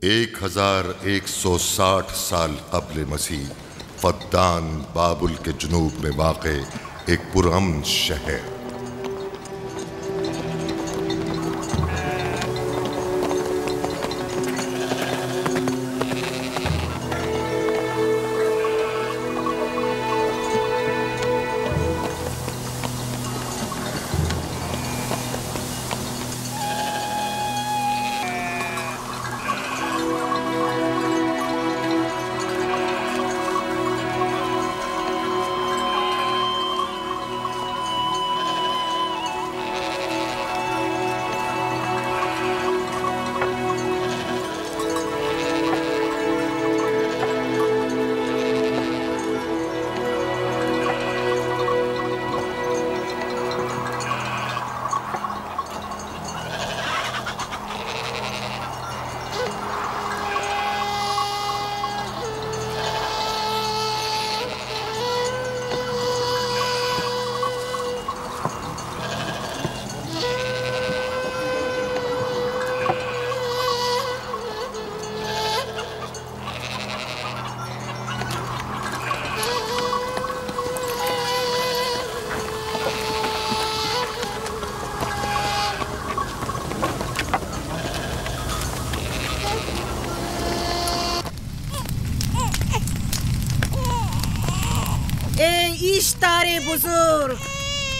1160 साल कब्ल मसीह फद्दान बाबुल के जुनूब में वाक़े एक पुरअमन शहर। इश्तारे बुजुर्ग,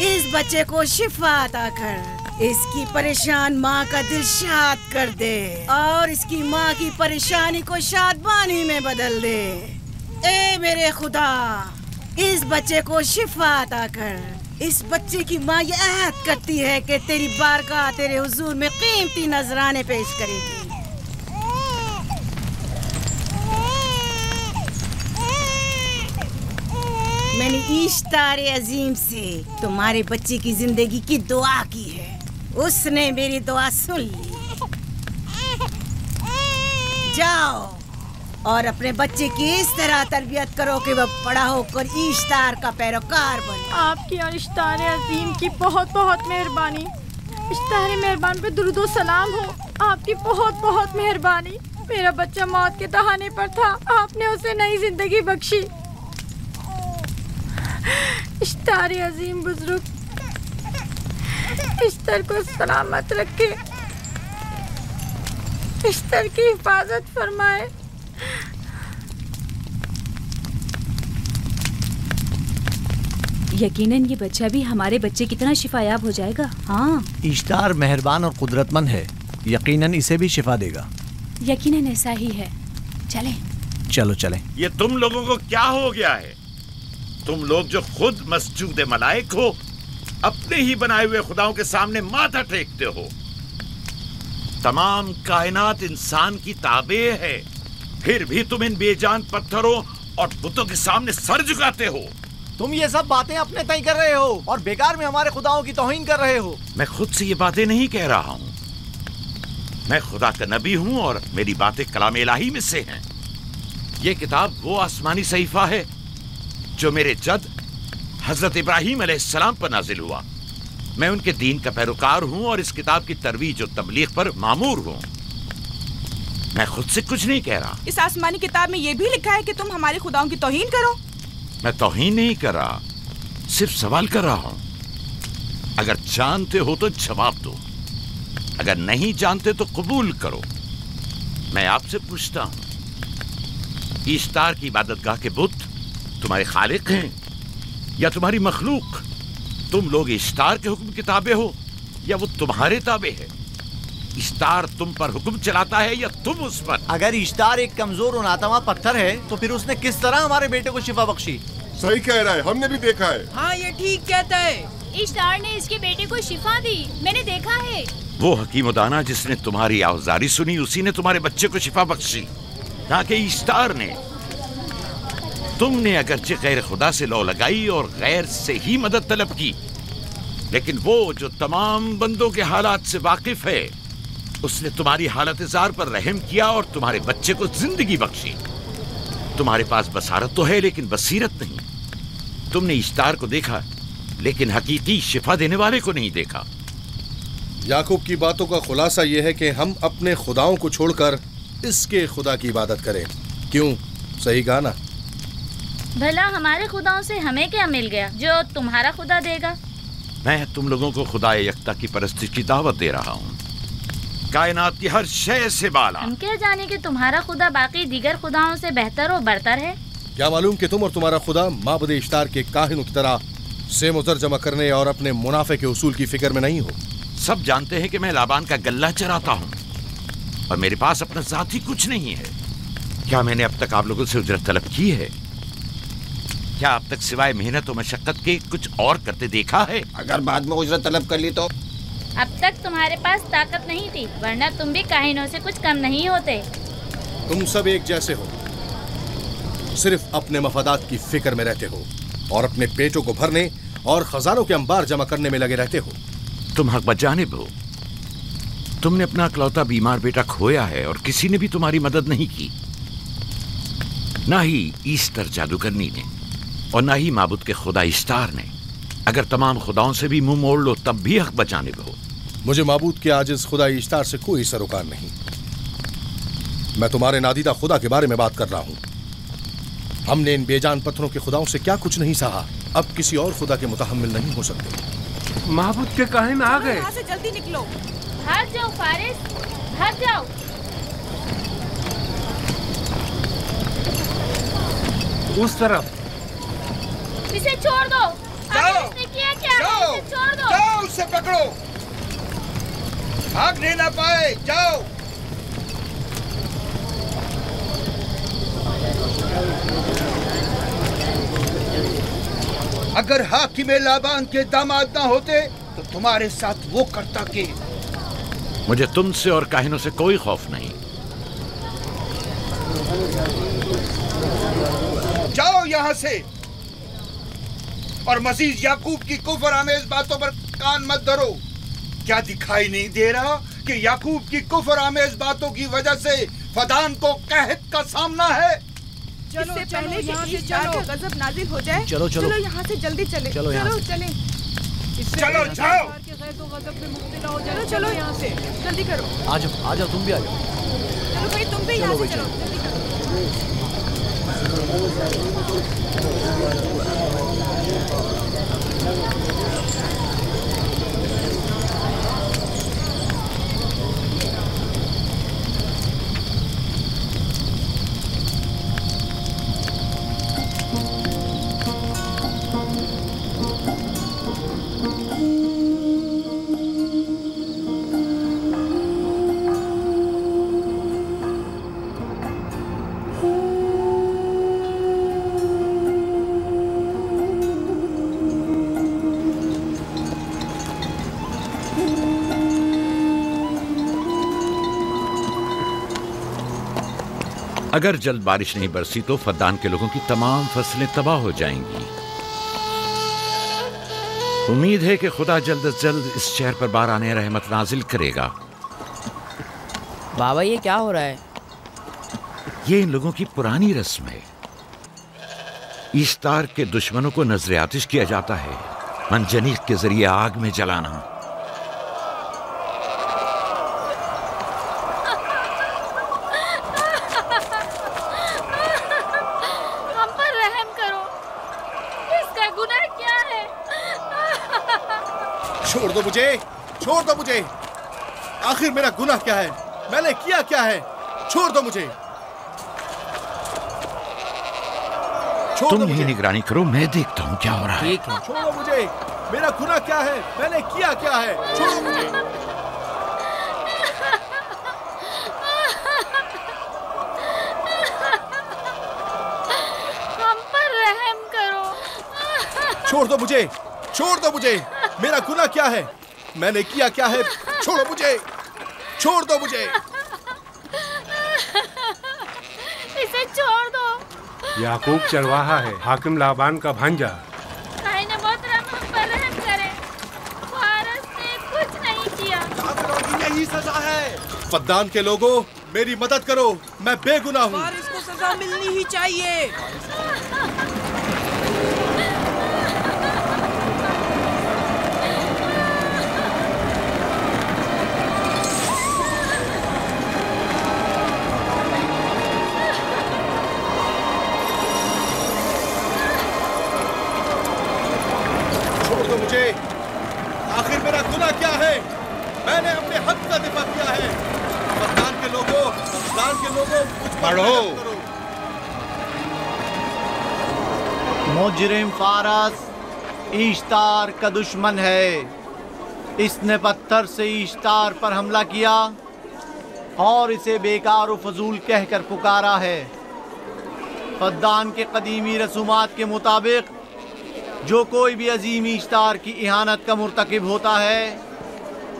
इस बच्चे को शिफा अता कर, इसकी परेशान माँ का दिल शाद कर दे और इसकी माँ की परेशानी को शादबानी में बदल दे। ए मेरे खुदा, इस बच्चे को शिफा अता कर। इस बच्चे की माँ ये अहद करती है कि तेरी बारगाह तेरे हुजूर में कीमती नजराने पेश करेगी। मैंने इश्तारे अजीम से तुम्हारे बच्चे की जिंदगी की दुआ की है, उसने मेरी दुआ सुन ली। जाओ और अपने बच्चे की इस तरह तरबियत करो कि वह बड़ा होकर इश्तार का पैरोकार बने। आपकी और इश्तारे अजीम की बहुत बहुत मेहरबानी। इश्तारे मेहरबान पे दुरूद सलाम हो। आपकी बहुत बहुत मेहरबानी। मेरा बच्चा मौत के दहाने पर था, आपने उसे नई जिंदगी बख्शी। इश्तारे अजीम बुजुर्ग, इश्तर को सलामत रखे, इश्तर की हिफाजत फरमाए। यकीनन ये बच्चा भी हमारे बच्चे की तरह शिफायाब हो जाएगा। हाँ, इश्तार मेहरबान और कुदरतमंद है, यकीनन इसे भी शिफा देगा। यकीनन ऐसा ही है। चलें। चलो चलें। ये तुम लोगों को क्या हो गया है? तुम लोग जो खुद मस्जूद मलाइक हो, अपने ही बनाए हुए खुदाओं के सामने माथा टेकते हो। तमाम कायनात इंसान की ताबे है, फिर भी तुम इन बेजान पत्थरों और बुतों के सामने सर झुकाते हो। तुम ये सब बातें अपने तय कर रहे हो और बेकार में हमारे खुदाओं की तौहीन कर रहे हो। मैं खुद से ये बातें नहीं कह रहा हूँ। मैं खुदा का नबी हूँ और मेरी बातें कलाम इलाही में से हैं। ये किताब वो आसमानी सहीफा है जो मेरे जद हजरत इब्राहीम अलैहिस्सलाम पर नाजिल हुआ। मैं उनके दीन का पैरोकार हूँ और इस किताब की तरवीज और तबलीग पर मामूर हूँ। मैं खुद से कुछ नहीं कह रहा। इस आसमानी किताब में ये भी लिखा है कि तुम हमारे खुदाओं की तौहीन करो। मैं तौहीन नहीं कर रहा, सिर्फ सवाल कर रहा हूँ। अगर जानते हो तो जवाब दो, अगर नहीं जानते तो कबूल करो। मैं आपसे पूछता हूँ, इश्तार की इबादतगाह के बुत तुम्हारे खालिक हैं या तुम्हारी मखलूक? तुम लोग इश्तार के हुक्म किताबे हो या वो तुम्हारे ताबे है? इश्तार तुम पर हुक्म चलाता है या तुम उस पर? अगर इश्तार एक कमजोर और नातवा पत्थर है तो फिर उसने किस तरह हमारे बेटे को शिफा बख्शी? सही कह रहा है, हमने भी देखा है। हाँ, ये ठीक कहता है। इश्तार ने इसके बेटे को शिफा दी, मैंने देखा है। वो हकीम दाना जिसने तुम्हारी आवाज़ारी सुनी, उसी ने तुम्हारे बच्चे को शिफा बख्शी, ना कि इश्तार ने। तुमने अगरचे गैर खुदा से लौ लगाई और गैर से ही मदद तलब की, लेकिन वो जो तमाम बंदों के हालात से वाकिफ है, उसने तुम्हारी हालत ज़ार पर रहम किया और तुम्हारे बच्चे को जिंदगी बख्शी। तुम्हारे पास बसारत तो है लेकिन बसीरत नहीं। तुमने इश्तार को देखा लेकिन हकीकी शिफा देने वाले को नहीं देखा। याकूब की बातों का खुलासा यह है कि हम अपने खुदाओं को छोड़कर इसके खुदा की इबादत करें। क्यों, सही कहा ना? भला हमारे खुदाओं से हमें क्या मिल गया जो तुम्हारा खुदा देगा? मैं तुम लोगों को खुदा यकता की परस्ती की दावत दे रहा हूँ, कायनात की हर शय से बाला। हम क्या जाने कि तुम्हारा खुदा बाकी दीगर खुदाओं से बेहतर और बरतर है? क्या मालूम कि तुम और तुम्हारा खुदा माबुद इश्तार के काहिनों की तरह सेम ज़र जमा करने और अपने मुनाफे के उसूल की फिक्र में नहीं हो। सब जानते हैं कि मैं लाबान का गल्ला चराता हूँ और मेरे पास अपना जाती कुछ नहीं है। क्या मैंने अब तक आप लोगों से उजरत तलब की है? क्या अब तक सिवाय मेहनत और मशक्कत के कुछ और करते देखा है? अगर बाद में उजरत तलब कर ली तो? अब तक तुम्हारे पास ताकत नहीं थी, वरना तुम भी काहिनों से कुछ कम नहीं होते। तुम सब एक जैसे हो, सिर्फ अपने मफादात की फिक्र में रहते हो और अपने पेटों को भरने और खजानों के अंबार जमा करने में लगे रहते हो। तुम हक बजानिब हो। तुमने अपना इकलौता बीमार बेटा खोया है और किसी ने भी तुम्हारी मदद नहीं की, ना ही ईस्टर जादूगरनी ने और ना ही माबुद के खुदा इश्तार ने। अगर तमाम खुदाओं से भी मुंह मोड़ लो तब भी हक बजानिब हो। मुझे माबूद के आजिज खुदा इश्तार से कोई सरोकार नहीं। मैं तुम्हारे नादीदा खुदा के बारे में बात कर रहा हूँ। हमने इन बेजान पत्थरों के खुदाओं से क्या कुछ नहीं सहा, अब किसी और खुदा के मुतहम्मिल नहीं हो सकते। माबूद के काहिन आ गए। यहाँ से जल्दी निकलो। भाग जाओ फारिस, भाग जाओ। उस तरफ। इसे छोड़ दो। जाओ, इसने किया क्या? जाओ, इसे छोड़ दो। जाओ, उसे पकड़ो, भागने ना पाए। जाओ। अगर हाकिम लाबान के दामाद ना होते तो तुम्हारे साथ वो करता के। मुझे तुमसे और काहिनों से कोई खौफ नहीं। जाओ यहाँ से और मजीद याकूब की कुफर आमेज बातों पर कान मत धरो। क्या दिखाई नहीं दे रहा कि याकूब की कुफर आमेज बातों की वजह से फदान को कहत का सामना है? इससे पहले कि इश्तार का गजब नाजिल हो जाए, चलो यहाँ से जल्दी चले। चलो चले। चलो जाओ। चलो यहाँ से जल्दी करो। आ जाओ, तुम भी आ जाओ। चलो भाई, तुम भी यहाँ से चलो, जल्दी करो। अगर जल्द बारिश नहीं बरसी तो फद्दान के लोगों की तमाम फसलें तबाह हो जाएंगी। उम्मीद है कि खुदा जल्द से जल्द इस शहर पर बाराने रहमत नाजिल करेगा। बाबा, ये क्या हो रहा है? ये इन लोगों की पुरानी रस्म है। ईस्तार के दुश्मनों को नजर आतिश किया जाता है, मंजनीक के जरिए आग में जलाना। छोड़ दो मुझे। आखिर मेरा गुनाह क्या है? मैंने किया क्या है? छोड़ दो मुझे। तुम ही निगरानी करो, मैं देखता हूँ क्या हो रहा है। ठीक है। छोड़ो मुझे। मेरा गुनाह क्या है? मैंने किया क्या है? छोड़ो मुझे। हम पर रहम करो। छोड़ दो मुझे। छोड़ दो मुझे। मेरा गुनाह क्या है? मैंने किया क्या है? छोड़ो मुझे। छोड़ दो मुझे। इसे छोड़ दो। याकूब चरवाहा है, हाकिम लाबान का भांजा। मोहतरम, हम पर रहम करें। फारस ने कुछ नहीं किया। यही सजा है। फद्दान के लोगों, मेरी मदद करो, मैं बेगुनाह हूँ। फारिस को सजा मिलनी ही चाहिए। लोगों मुझ पर पढ़ो। रहम करो। मुजरिम फारस ईश्तार का दुश्मन है। इसने पत्थर से ईश्तार पर हमला किया और इसे बेकार व फजूल कहकर पुकारा है। फद्दान के कदीमी रसूमात के मुताबिक जो कोई भी अजीम ईश्तार की इहानत का मुर्तकिब होता है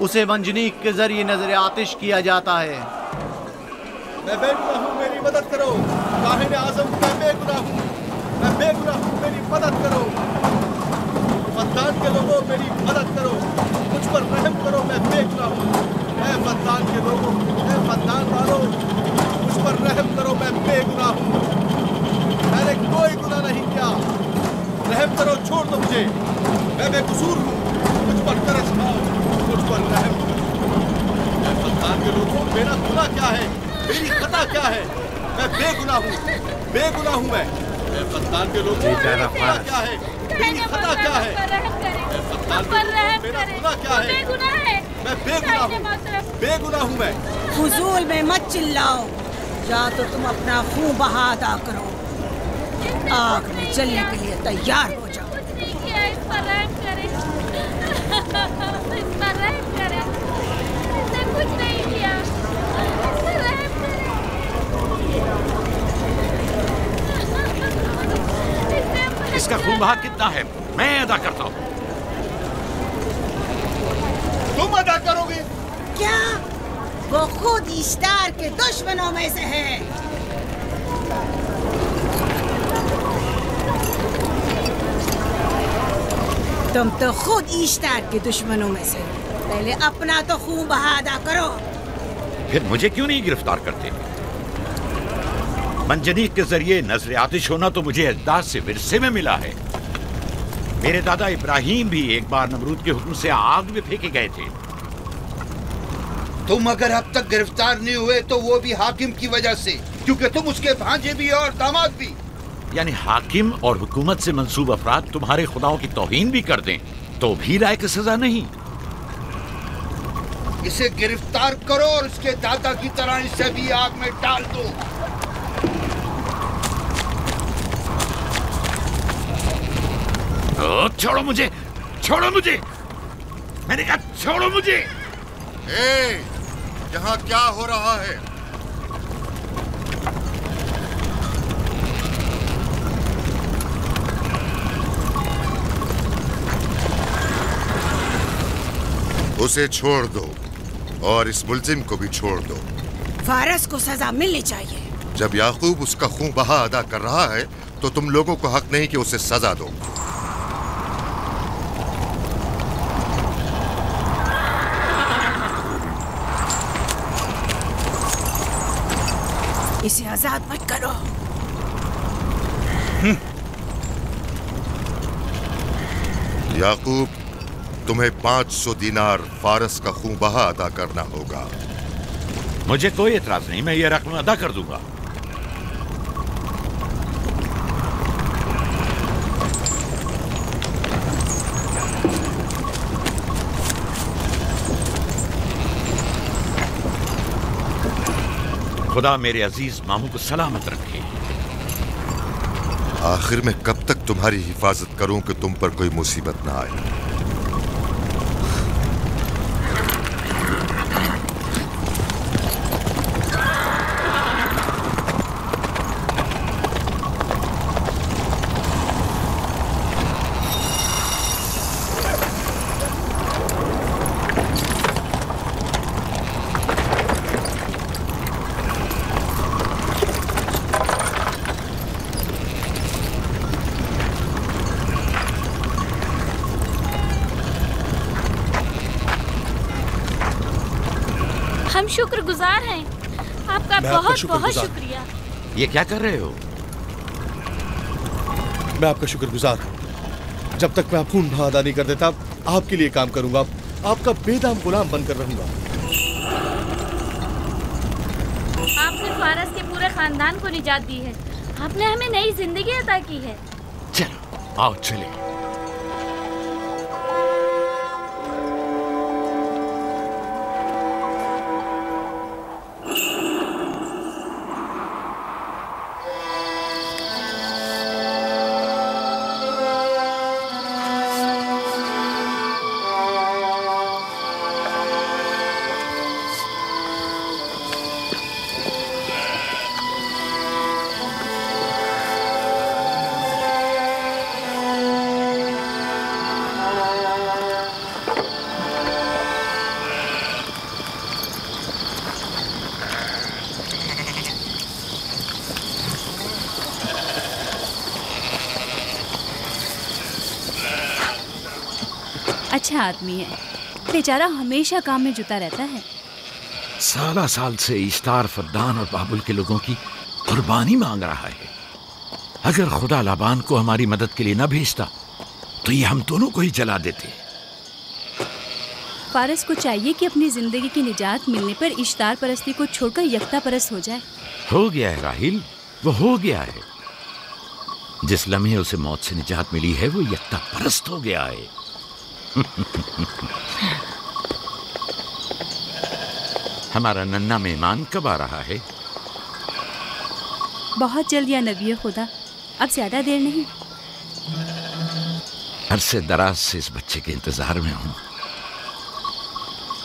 उसे मंजनीक के जरिए नजर आतिश किया जाता है। मैं बेगुनाह हूँ, मेरी मदद करो। काहिन आज़म, मैं बेगुनाह हूँ, मैं बेगुनाह हूँ, मेरी मदद करो। फद्दान के लोगों, मेरी मदद करो, मुझ पर रहम करो, मैं बेगुनाह हूँ। ऐ फद्दान के लोगों, ऐ फद्दान वालों, मुझ पर रहम करो, मैं बेगुनाह हूँ। मैंने कोई गुनाह नहीं किया, रहम करो, छोड़ दो मुझे, मैं बेकसूर हूँ, मुझ पर तरस खाओ, मुझ पर रहम करो। ऐ फद्दान के लोगों, मेरा गुनाह क्या है, मेरी खता क्या है? मैं बेगुनाह हूँ, बेगुनाह हूँ मैं। ऐ फद्दान के लोगों, मेरा गुनाह क्या है, मेरी खता क्या है? ऐ फद्दान के लोगों, मेरा गुनाह क्या है? मैं बेगुनाह हूँ, बेगुनाह हूँ मैं। फजूल में मत चिल्लाओ, या तो तुम अपना खून बहा अदा करो, आग में जलने के लिए तैयार हो जाओ। इस पर रहम करें, इस पर रहम करें, इसने कुछ नहीं किया, इस पर रहम करें। इसका खून बहा कितना है मैं अदा करता हूँ। तुम अदा करोगे? क्या? वो खुद ईश्तार के दुश्मनों में से है। तुम तो खुद ईश्तार के दुश्मनों में से हो। पहले अपना तो खून बहा अदा करो। फिर मुझे क्यों नहीं गिरफ्तार करते? मंजनीक के जरिए नजर आतिश होना तो मुझे अजदाद से विरसे में मिला है। मेरे दादा इब्राहिम भी एक बार नमरूद के हुक्म से आग में फेंके गए थे। तुम अगर अब तक गिरफ्तार नहीं हुए तो वो भी हाकिम की वजह से, क्योंकि तुम उसके भांजे भी और दामाद भी। यानी हाकिम और हुकूमत से मंसूब अफराद तुम्हारे खुदाओं की तौहीन भी कर दें तो भी लायक सजा नहीं। इसे गिरफ्तार करो और उसके दादा की तरह इसे भी आग में डाल दो। छोड़ो मुझे, छोड़ो मुझे, मैंने कहा छोड़ो मुझे। यहाँ क्या हो रहा है? उसे छोड़ दो और इस मुल्जिम को भी छोड़ दो। फारस को सजा मिलनी चाहिए। जब याकूब उसका खून बहा अदा कर रहा है तो तुम लोगों को हक नहीं कि उसे सजा दो। इसे आजाद मत करो। याकूब, तुम्हें 500 दीनार फारस का खून बहा अदा करना होगा। मुझे कोई एतराज नहीं, मैं ये रकम अदा कर दूंगा। खुदा मेरे अजीज मामू को सलामत रखे। आखिर में कब तक तुम्हारी हिफाजत करूं कि तुम पर कोई मुसीबत ना आए? हम शुक्रगुजार हैं आपका, बहुत बहुत शुक्रिया। ये क्या कर रहे हो? मैं आपका शुक्रगुजार हूं। जब तक मैं खून बहा अदा नहीं कर देता आपके लिए काम करूंगा, आपका बेदाम गुलाम बनकर रहूंगा। आपने फारस के पूरे खानदान को निजात दी है, आपने हमें नई जिंदगी अता की है। चलो आओ चले। अच्छा आदमी है, बेचारा हमेशा काम में जुटा रहता है। साला साल से इश्तार, फद्दान और बाबुल के लोगों की कुर्बानी मांग रहा है। अगर खुदा लाबान को हमारी मदद के लिए न भेजता तो ये हम दोनों को ही जला देते। फारस को चाहिए कि अपनी जिंदगी की निजात मिलने पर इश्तार परस्ती को छोड़कर यकता परस्त हो जाए। हो गया है राहिल, वो हो गया है। जिस लम्हे उसे मौत से निजात मिली है वो यकता परस्त हो गया है। हमारा नन्ना मेहमान कब आ रहा है? बहुत जल्द या नबी खुदा, अब ज्यादा देर नहीं। अरसे दराज से इस बच्चे के इंतजार में हूं।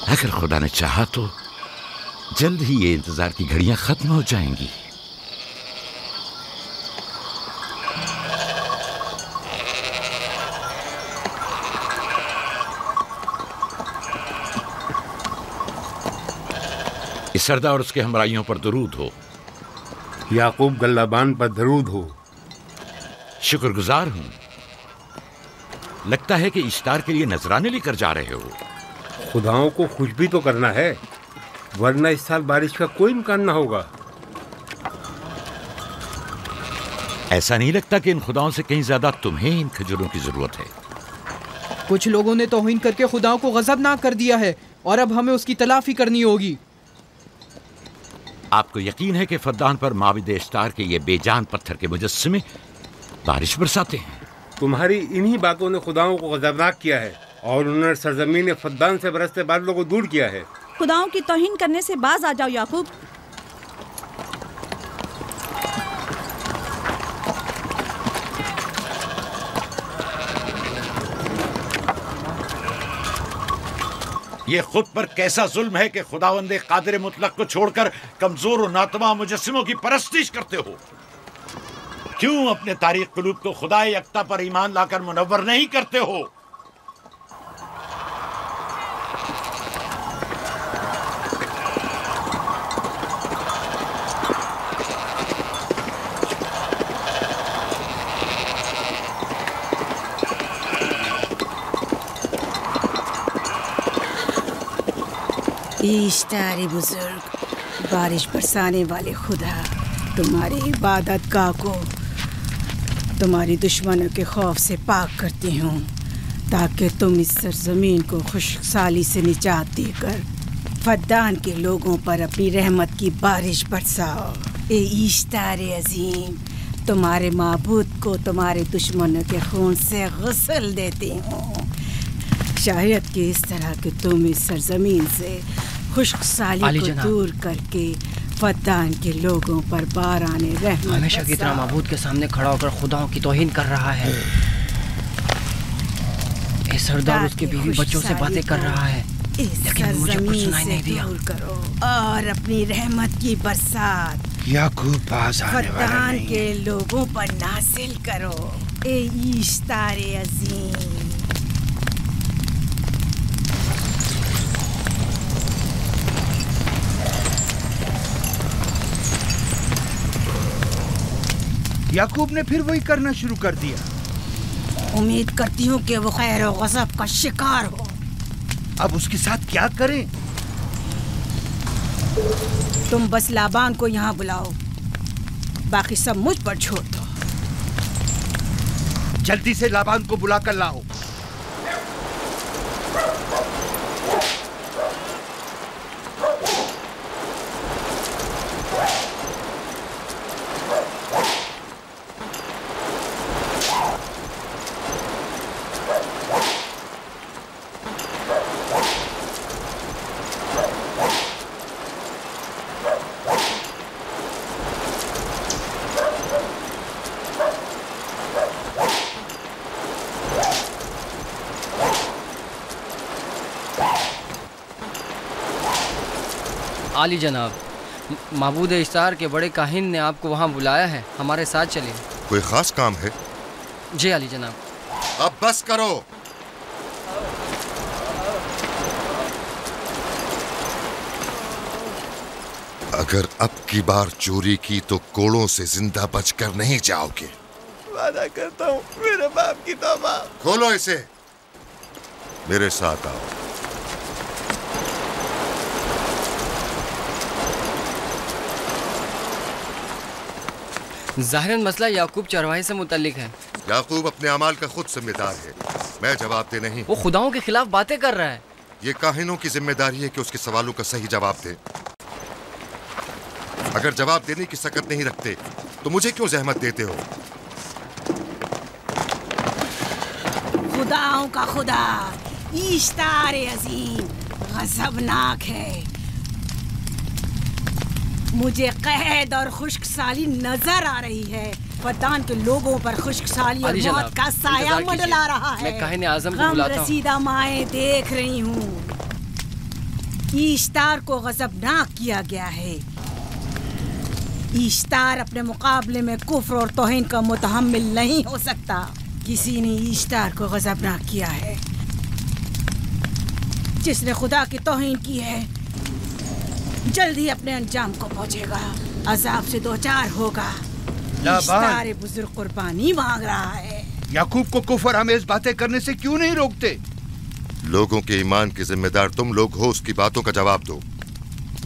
अगर खुदा ने चाहा तो जल्द ही ये इंतजार की घड़ियां खत्म हो जाएंगी। इस सरदार और उसके हमराइयों पर दरूद हो। याकूब गल्लाबान पर दरूद हो। शुक्रगुजार हूं। लगता है कि इश्तार के लिए नजराने लेकर जा रहे हो। खुदाओं को खुश भी तो करना है, वरना इस साल बारिश का कोई इम्कान ना होगा। ऐसा नहीं लगता कि इन खुदाओं से कहीं ज्यादा तुम्हें इन खजूरों की जरूरत है? कुछ लोगों ने तौहीन करके खुदाओं को गजबनाक कर दिया है और अब हमें उसकी तलाफी करनी होगी। आपको यकीन है कि फद्दान पर माबिद इश्तार के ये बेजान पत्थर के मुजस्समे बारिश बरसाते हैं? तुम्हारी इन्हीं बातों ने खुदाओं को गजबनाक किया है और उन्होंने सरजमीन फद्दान से बरसते बादलों को दूर किया है। खुदाओं की तौहीन करने से बाज आ जाओ याकूब। ये खुद पर कैसा जुल्म है कि खुदावंदे कादिर मुतलक को छोड़कर कमजोर और नातवा मुजस्सिमों की परस्तिश करते हो। क्यों अपने तारीख कुलूब को खुदा यकता पर ईमान लाकर मुनव्वर नहीं करते हो? इश्तार बुजुर्ग, बारिश बरसाने वाले खुदा, तुम्हारी इबादत गाह को तुम्हारी दुश्मनों के खौफ से पाक करती हूँ, ताकि तुम इस सरजमीन को खुशहाली से निजात देकर फद्दान के लोगों पर अपनी रहमत की बारिश बरसाओ। ए इश्तार अजीम, तुम्हारे माबूद को तुम्हारे दुश्मनों के खून से गुस्ल देती हूँ। शायद कि इस तरह के तुम इस सरजमीन से खुशहाली को दूर करके फद्दान के लोगों पर बाराने रहमत हमेशा की तरह माबूद के सामने खड़ा होकर खुदाओं की तौहीन कर रहा है। ये सरदार उसके बीवी बच्चों से बातें कर रहा है, लेकिन मुझे कुछ सुनाई नहीं दिया। करो और अपनी रहमत की बरसात याकूब पास आने वाला फद्दान नहीं। के लोगों पर नासिल करो। ए इश्तार अजीम, याकूब ने फिर वही करना शुरू कर दिया। उम्मीद करती हूँ कि वो खैर और गज़ब का शिकार हो। अब उसके साथ क्या करें? तुम बस लाबान को यहाँ बुलाओ, बाकी सब मुझ पर छोड़ दो। जल्दी से लाबान को बुला कर लाओ। आली जनाब, माबूद इश्तार के बड़े काहिन ने आपको वहाँ बुलाया है, हमारे साथ चलिए। कोई खास काम है? जी आली जनाब। अब बस करो। अगर अब की बार चोरी की तो कोड़ों से जिंदा बचकर नहीं जाओगे। वादा करता हूँ मेरे बाप की तौबा। खोलो इसे। मेरे साथ आओ। ज़ाहिरन मसला याकूब चरवाहे से मुतल्लिक है। याकूब अपने अमाल का खुद जिम्मेदार है, मैं जवाब दे नहीं। वो खुदाओं के खिलाफ बातें कर रहा है। ये काहिनों की जिम्मेदारी है कि उसके सवालों का सही जवाब दे। अगर जवाब देने की सकत नहीं रखते तो मुझे क्यों जहमत देते हो? खुदाओं का खुदा ईश्तार अजीम गजबनाक है। मुझे कहद और खुश्क साली नजर आ रही है। फद्दान के लोगों पर खुश्क साली और मौत का साया मंडला रहा है। मैं काहिन आज़म को बुलाता हूं। रसीदा माएँ देख रही हूँ। ईश्तार को गजबनाक किया गया है। ईश्तार अपने मुकाबले में कुफ्र और तौहीन का मुतहम्मिल नहीं हो सकता। किसी ने ईश्तार को गजबनाक किया है। जिसने खुदा की तौहीन की है जल्द ही अपने अंजाम को पहुंचेगा, अजाब से दो चार होगा। ईश्तार बुजुर्ग कुर्बानी मांग रहा है। याकूब को कुफर आमेज बातें करने से क्यों नहीं रोकते? लोगों के ईमान की जिम्मेदार तुम लोग हो, उसकी बातों का जवाब दो।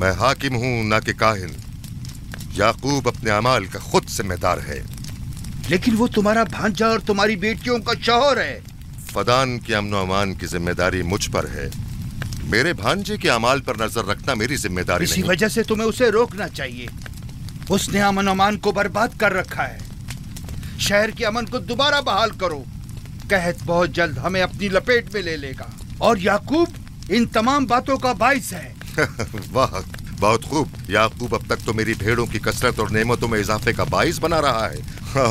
मैं हाकिम हूँ ना कि काहिन। याकूब अपने अमाल का खुद जिम्मेदार है। लेकिन वो तुम्हारा भांजा और तुम्हारी बेटियों का शौहर है। फदान के अमन अमान की जिम्मेदारी मुझ पर है। मेरे भांजे के अमाल पर नजर रखना मेरी जिम्मेदारी नहीं। इसी वजह से तुम्हें उसे रोकना चाहिए। उसने अमन अमान को बर्बाद कर रखा है। शहर के अमन को दोबारा बहाल करो। कहत बहुत जल्द हमें अपनी लपेट में ले लेगा और याकूब इन तमाम बातों का बाइस है। वाह, बहुत खूब। याकूब अब तक तो मेरी भेड़ों की कसरत और नेमतों में इजाफे का बाइस बना रहा है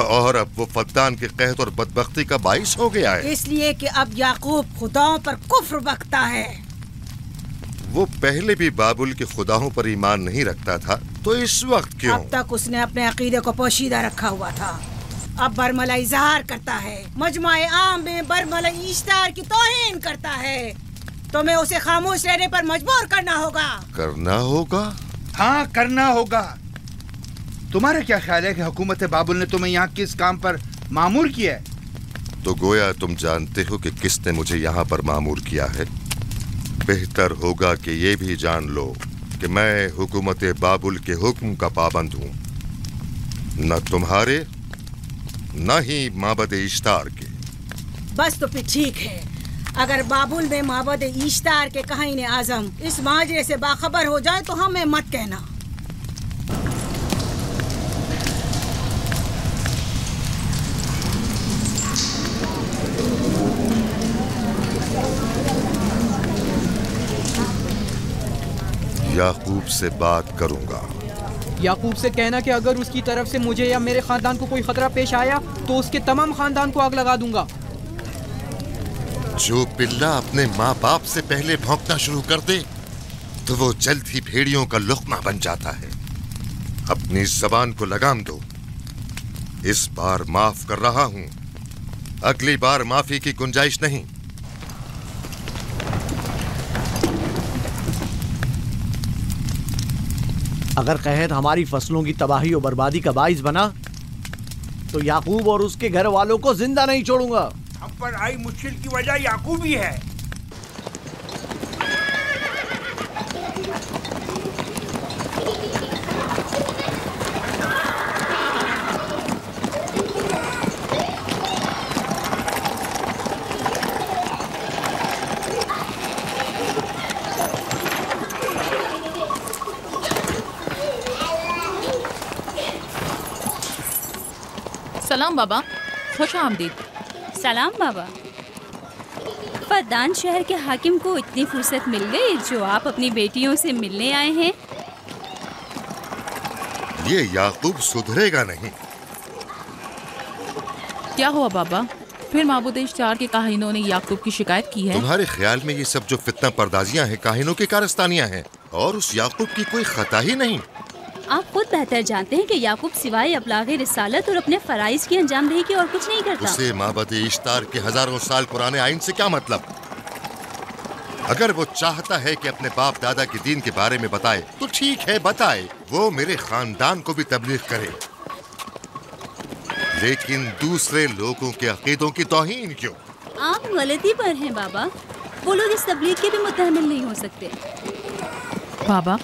और अब वो फद्दान के कहत और बदबख्ती का बाइस हो गया है। इसलिए कि अब याकूब खुदाओं पर कुफ्र बकता है। वो पहले भी बाबुल के खुदाओं पर ईमान नहीं रखता था, तो इस वक्त क्यों? अब तक उसने अपने अकीदे को पोशीदा रखा हुआ था, अब बरमला इजहार करता है। मजमाए आम में बरमला ईश्तार की तौहीन करता है। तुम्हें उसे खामोश रहने पर मजबूर करना होगा। करना होगा? हाँ, करना होगा। तुम्हारा क्या ख्याल है कि हुकूमत बाबुल ने तुम्हें यहाँ किस काम पर मामूर किया है? तो गोया तुम जानते हो कि किसने मुझे यहाँ पर मामूर किया है। बेहतर होगा कि ये भी जान लो कि मैं हुकूमत बाबुल के हुक्म का पाबंद हूँ, न तुम्हारे न ही माबद इश्तार के। बस तो फिर ठीक है। अगर बाबुल में माबद इश्तार के काहिन आजम इस माजरे से बाखबर हो जाए तो हमें मत कहना। याकूब से बात करूंगा। याकूब से कहना कि अगर उसकी तरफ से मुझे या मेरे खानदान को कोई खतरा पेश आया तो उसके तमाम खानदान को आग लगा दूंगा। जो पिल्ला अपने माँ बाप से पहले भौंकना शुरू कर दे तो वो जल्द ही भेड़ियों का लुक़मा बन जाता है। अपनी ज़बान को लगाम दो। इस बार माफ कर रहा हूँ, अगली बार माफी की गुंजाइश नहीं। अगर कहत हमारी फसलों की तबाही और बर्बादी का बाइस बना तो याकूब और उसके घर वालों को जिंदा नहीं छोड़ूंगा। हम पर आई मुश्किल की वजह याकूब ही है। सलाम बाबा, खुश आमदीद। सलाम बाबा। फद्दान शहर के हाकिम को इतनी फुर्सत मिल गई जो आप अपनी बेटियों से मिलने आए हैं। ये याकूब सुधरेगा नहीं। क्या हुआ बाबा? फिर माबूद इश्तार के काहिनों ने याकूब की शिकायत की है? तुम्हारे ख्याल में ये सब जो फितना पर्दाजियां हैं काहिनों की कारस्तानियां हैं और उस याकूब की कोई खता ही नहीं। आप खुद बेहतर जानते हैं कि याकूब सिवाय अबलागे रिसालत और अपने फराइज की अंजामदही के और कुछ नहीं करता। उसे माबद इश्तार के हजारों साल पुराने आइन से क्या मतलब? अगर वो चाहता है कि अपने बाप दादा के दीन के बारे में बताए तो ठीक है, बताए। वो मेरे खानदान को भी तबलीग करे, लेकिन दूसरे लोगों के अकीदों की तौहीन क्यों? आप गलती पर हैं बाबा। वो लोग इस तबलीग के भी मुतहम्मिल नहीं हो सकते। बाबा,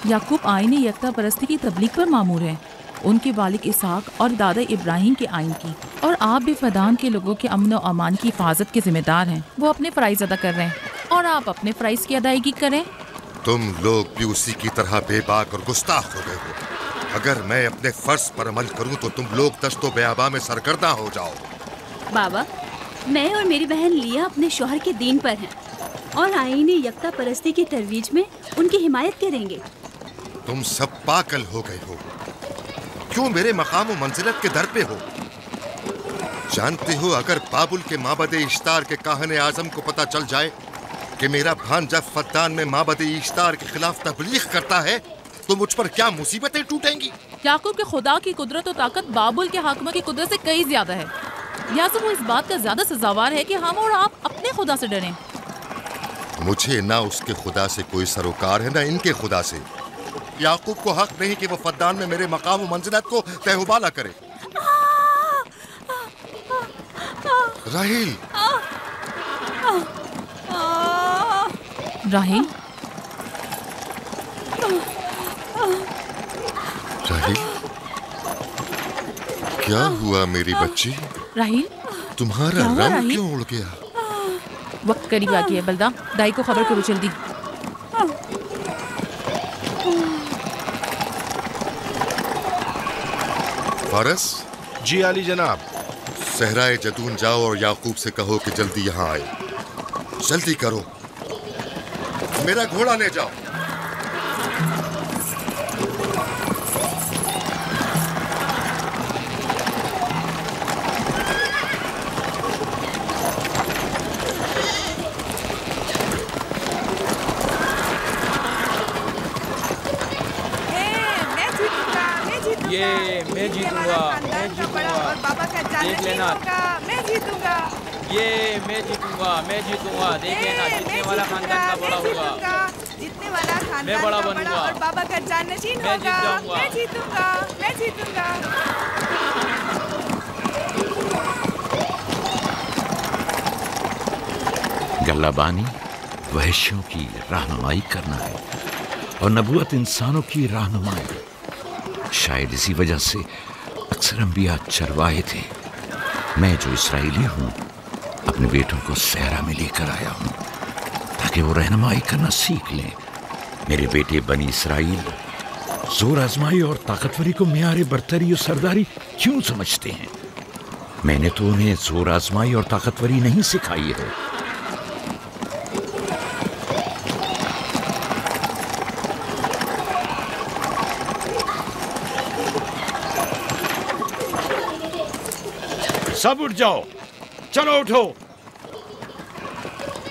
याकूब आईन यकता परस्ती की तबलीग पर मामूर हैं, उनके वालिद इसहाक और दादा इब्राहिम के आइन की, और आप भी फदान के लोगों के अमन और अमान की हिफाजत के जिम्मेदार हैं। वो अपने फ़राइज़ अदा कर रहे हैं और आप अपने फ़राइज़ की अदायगी करें। तुम लोग भी उसी की तरह बेबाक और गुस्ताख हो गए हो। अगर मैं अपने फर्ज पर अमल करूं तो तुम लोग दश्तो बेआबा में सरगर्दा हो जाओ। बाबा, मैं और मेरी बहन लिया अपने शौहर के दीन पर हैं और आईन यकता परस्ती की तरवीज में उनकी हिमायत करेंगे। तुम सब पागल हो गए हो। क्यों मेरे मकाम और मंजिलत के दर पे हो? जानते हो, अगर बाबुल के माबद इश्तार के काहने आजम को पता चल जाए कि मेरा भांजा फद्दान में माबद इश्तार के खिलाफ तबलीग करता है तो मुझ पर क्या मुसीबतें टूटेंगी। याकूब के खुदा की कुदरत और ताकत बाबुल के हाकिम की कुदरत से कई ज्यादा है। या तो वो इस बात का ज्यादा सजावार है कि हम और आप अपने खुदा से डरें। मुझे ना उसके खुदा से कोई सरोकार है, ना इनके खुदा से। याकूब को हक नहीं कि वो फद्दान में मेरे मकाम और मंजिलत को तहबाला करे। राहिल, राहिल, राहिल, क्या हुआ मेरी बच्ची? राहिल, तुम्हारा रंग क्यों उड़ गया? वक्त करीब आ गया है बलदा, दाई को खबर करो जल्दी। फारस? जी आली जनाब। सहराए जदून जाओ और याकूब से कहो कि जल्दी यहाँ आए। जल्दी करो, मेरा घोड़ा ले जाओ। ये मैं जीतूंगा, मैं जीतूंगा, देख लेना। मैं जीतूंगा, ये मैं जीतूंगा, मैं जीतूंगा, देख लेना। जीतने वाला खानदान का बड़ा होगा, जीतने वाला खानदान मैं बड़ा का बनूंगा और बाबा का जाननशीन मैं होगा। जीत जाऊंगा। मैं जीतूंगा, मैं जीतूंगा। गल्लाबानी वहशियों की रहनुमाई करना है और नबूवत इंसानों की रहनुमाई। शायद इसी वजह से अक्सर अंबिया चरवाहे थे। मैं जो इसराइली हूँ अपने बेटों को सहरा में लेकर आया हूँ ताकि वो रहनुमाई करना सीख लें। मेरे बेटे बनी इसराइल जोर आजमाई और ताकतवरी को मियारे बरतरी और सरदारी क्यों समझते हैं? मैंने तो उन्हें जोर आजमाई और ताकतवरी नहीं सिखाई है। सब उठ जाओ, चलो उठो,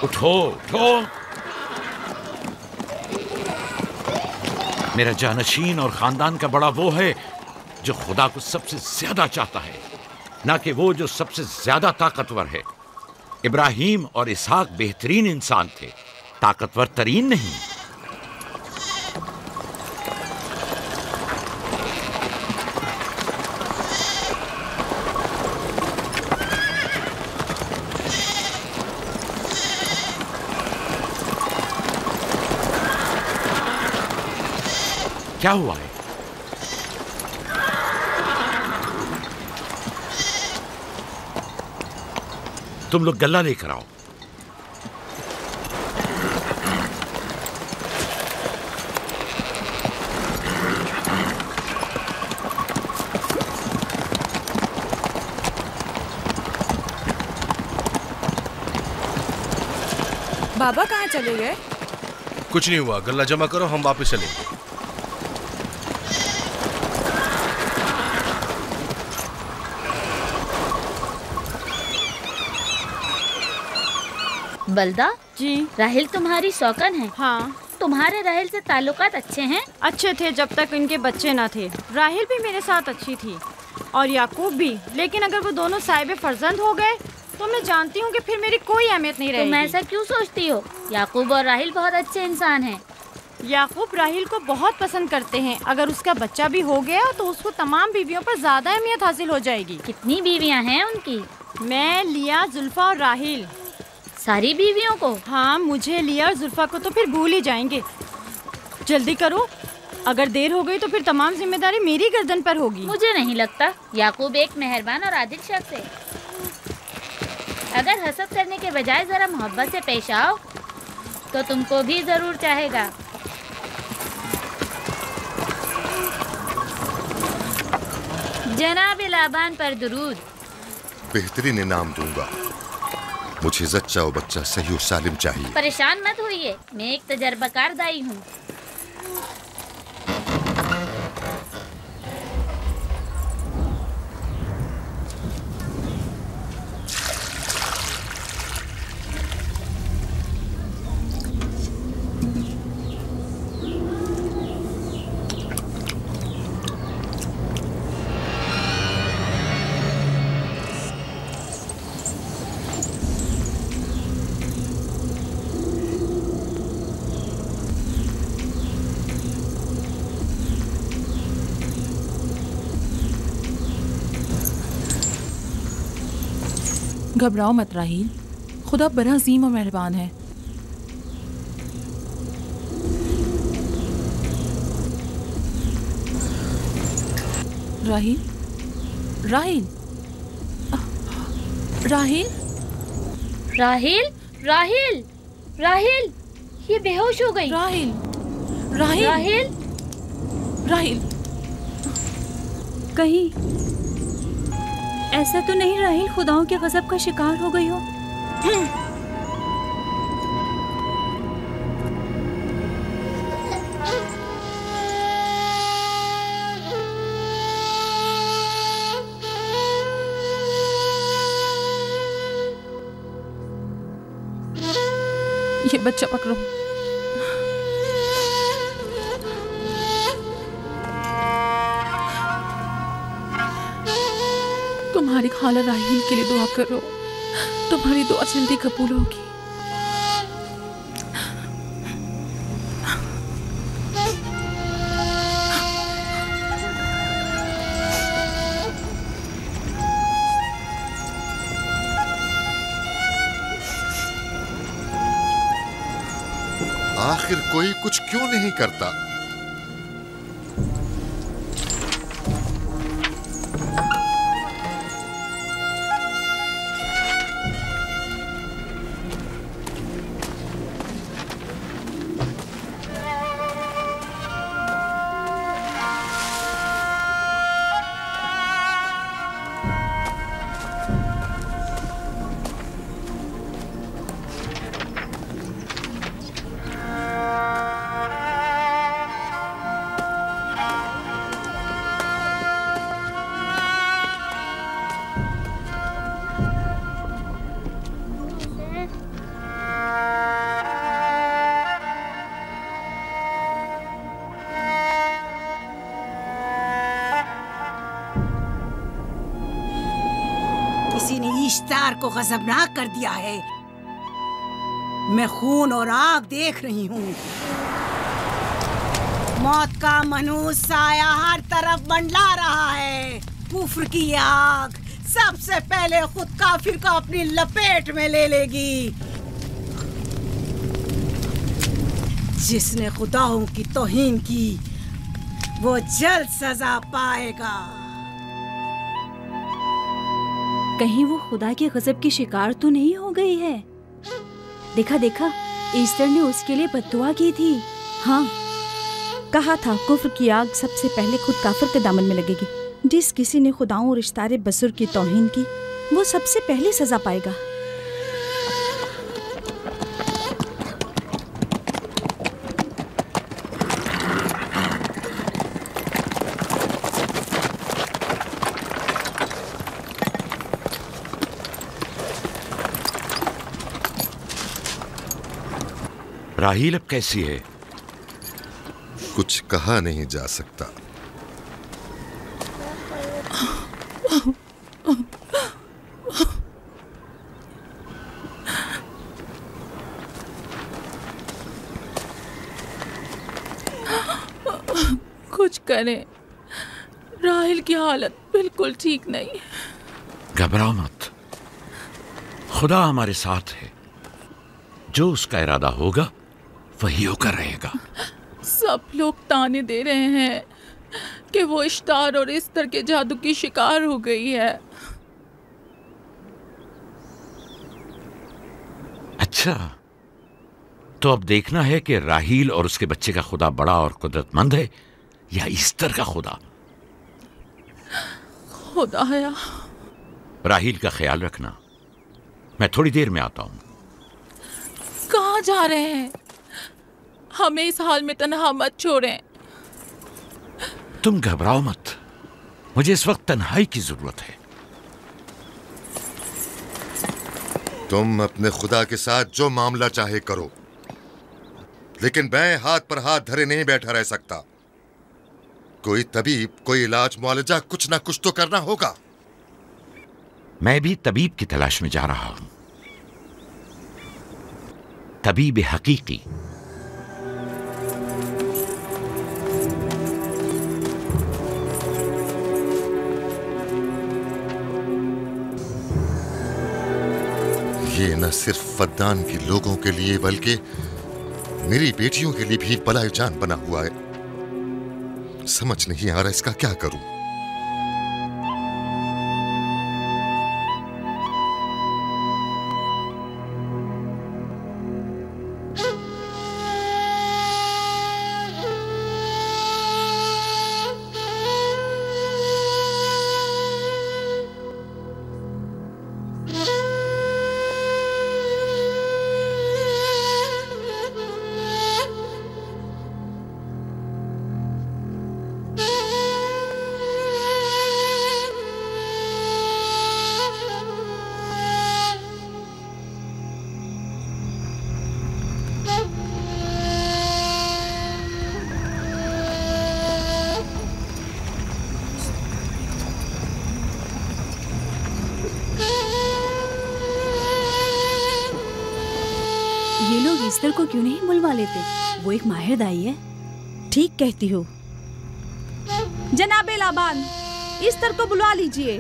उठो, उठो। मेरा जानशीन और खानदान का बड़ा वो है जो खुदा को सबसे ज्यादा चाहता है, ना कि वो जो सबसे ज्यादा ताकतवर है। इब्राहिम और इसहाक बेहतरीन इंसान थे, ताकतवर तरीन नहीं। क्या हुआ है? तुम लोग गल्ला लेकर आओ। बाबा कहाँ चले गए? कुछ नहीं हुआ, गल्ला जमा करो, हम वापस चलेंगे। बलदा जी, राहिल तुम्हारी सौकन है। हाँ, तुम्हारे राहिल से ताल्लुकात अच्छे हैं? अच्छे थे जब तक इनके बच्चे ना थे। राहिल भी मेरे साथ अच्छी थी और याकूब भी, लेकिन अगर वो दोनों साहिब फर्जंद हो गए तो मैं जानती हूँ कि फिर मेरी कोई अहमियत नहीं रहेगी। तुम ऐसा क्यों सोचती हो? याकूब और राहिल बहुत अच्छे इंसान हैं। याकूब राहिल को बहुत पसंद करते हैं। अगर उसका बच्चा भी हो गया तो उसको तमाम बीवियों पर ज्यादा अहमियत हासिल हो जाएगी। कितनी बीवियाँ हैं उनकी? मैं, लिया, जुल्फा और राहिल। सारी बीवियों को? हाँ, मुझे, लिया और जुल्फा को तो फिर भूल ही जाएंगे। जल्दी करो, अगर देर हो गई तो फिर तमाम जिम्मेदारी मेरी गर्दन पर होगी। मुझे नहीं लगता। याकूब एक मेहरबान और आदिल शख्स है। अगर हसद करने के बजाय जरा मोहब्बत से पेश आओ तो तुमको भी जरूर चाहेगा। जनाब लाबान पर दुरूद। बेहतरीन इनाम दूंगा। मुझे जच्चा और बच्चा सही और सालिम चाहिए। परेशान मत होइए, मैं एक तजर्बाकार दाई हूँ। घबराओ मत राहील, खुदा बड़ा अजीम और मेहरबान है। राहील, राहील, राहील, राहील, राहील, राहील, ये बेहोश हो गई। राहील, राहील, राहील, राहील, कहीं ऐसा तो नहीं राहील खुदाओं के गज़ब का शिकार हो गई हो? ये बच्चा पकड़ो। तुम्हारी खाला राहील के लिए दुआ करो, तुम्हारी दुआ जल्दी कबूल होगी। आखिर कोई कुछ क्यों नहीं करता? किसी ने इश्तार को गजबनाक कर दिया है। मैं खून और आग देख रही हूँ। मौत का मनहूस साया हर तरफ मंडला रहा है। कुफ्र की आग सबसे पहले खुद काफिर को अपनी लपेट में ले लेगी। जिसने खुदाओं की तौहीन की वो जल्द सजा पाएगा। कहीं वो खुदा के गजब की शिकार तो नहीं हो गई है? देखा देखा, ईस्टर ने उसके लिए बद्दुआ की थी। हाँ, कहा था कुफ्र की आग सबसे पहले खुद काफिर के दामन में लगेगी। जिस किसी ने खुदाओं और इश्तारे बसुर की तौहीन की वो सबसे पहले सजा पाएगा। राहील अब कैसी है? कुछ कहा नहीं जा सकता। कुछ करें, राहील की हालत बिल्कुल ठीक नहीं है। घबराओ मत, खुदा हमारे साथ है। जो उसका इरादा होगा वही होकर रहेगा। सब लोग ताने दे रहे हैं कि वो इश्तार और इस्तर के जादू की शिकार हो गई है। अच्छा, तो अब देखना है कि राहील और उसके बच्चे का खुदा बड़ा और कुदरतमंद है या इस्तर का खुदा। खुदाया, राहील का ख्याल रखना। मैं थोड़ी देर में आता हूं। कहाँ जा रहे हैं? हमें इस हाल में तन्हा मत छोड़ें। तुम घबराओ मत, मुझे इस वक्त तन्हाई की जरूरत है। तुम अपने खुदा के साथ जो मामला चाहे करो, लेकिन मैं हाथ पर हाथ धरे नहीं बैठा रह सकता। कोई तबीब, कोई इलाज मुआलजा, कुछ ना कुछ तो करना होगा। मैं भी तबीब की तलाश में जा रहा हूं, तबीब हकीकी। ये न सिर्फ फद्दान के लोगों के लिए बल्कि मेरी बेटियों के लिए भी बलाए जान बना हुआ है। समझ नहीं आ रहा इसका क्या करूं। ये लोग इस्तर को क्यों नहीं बुलवा लेते? वो एक माहिर दाई है। ठीक कहती हो। जनाबे लाबान, इस्तर को बुलवा लीजिए।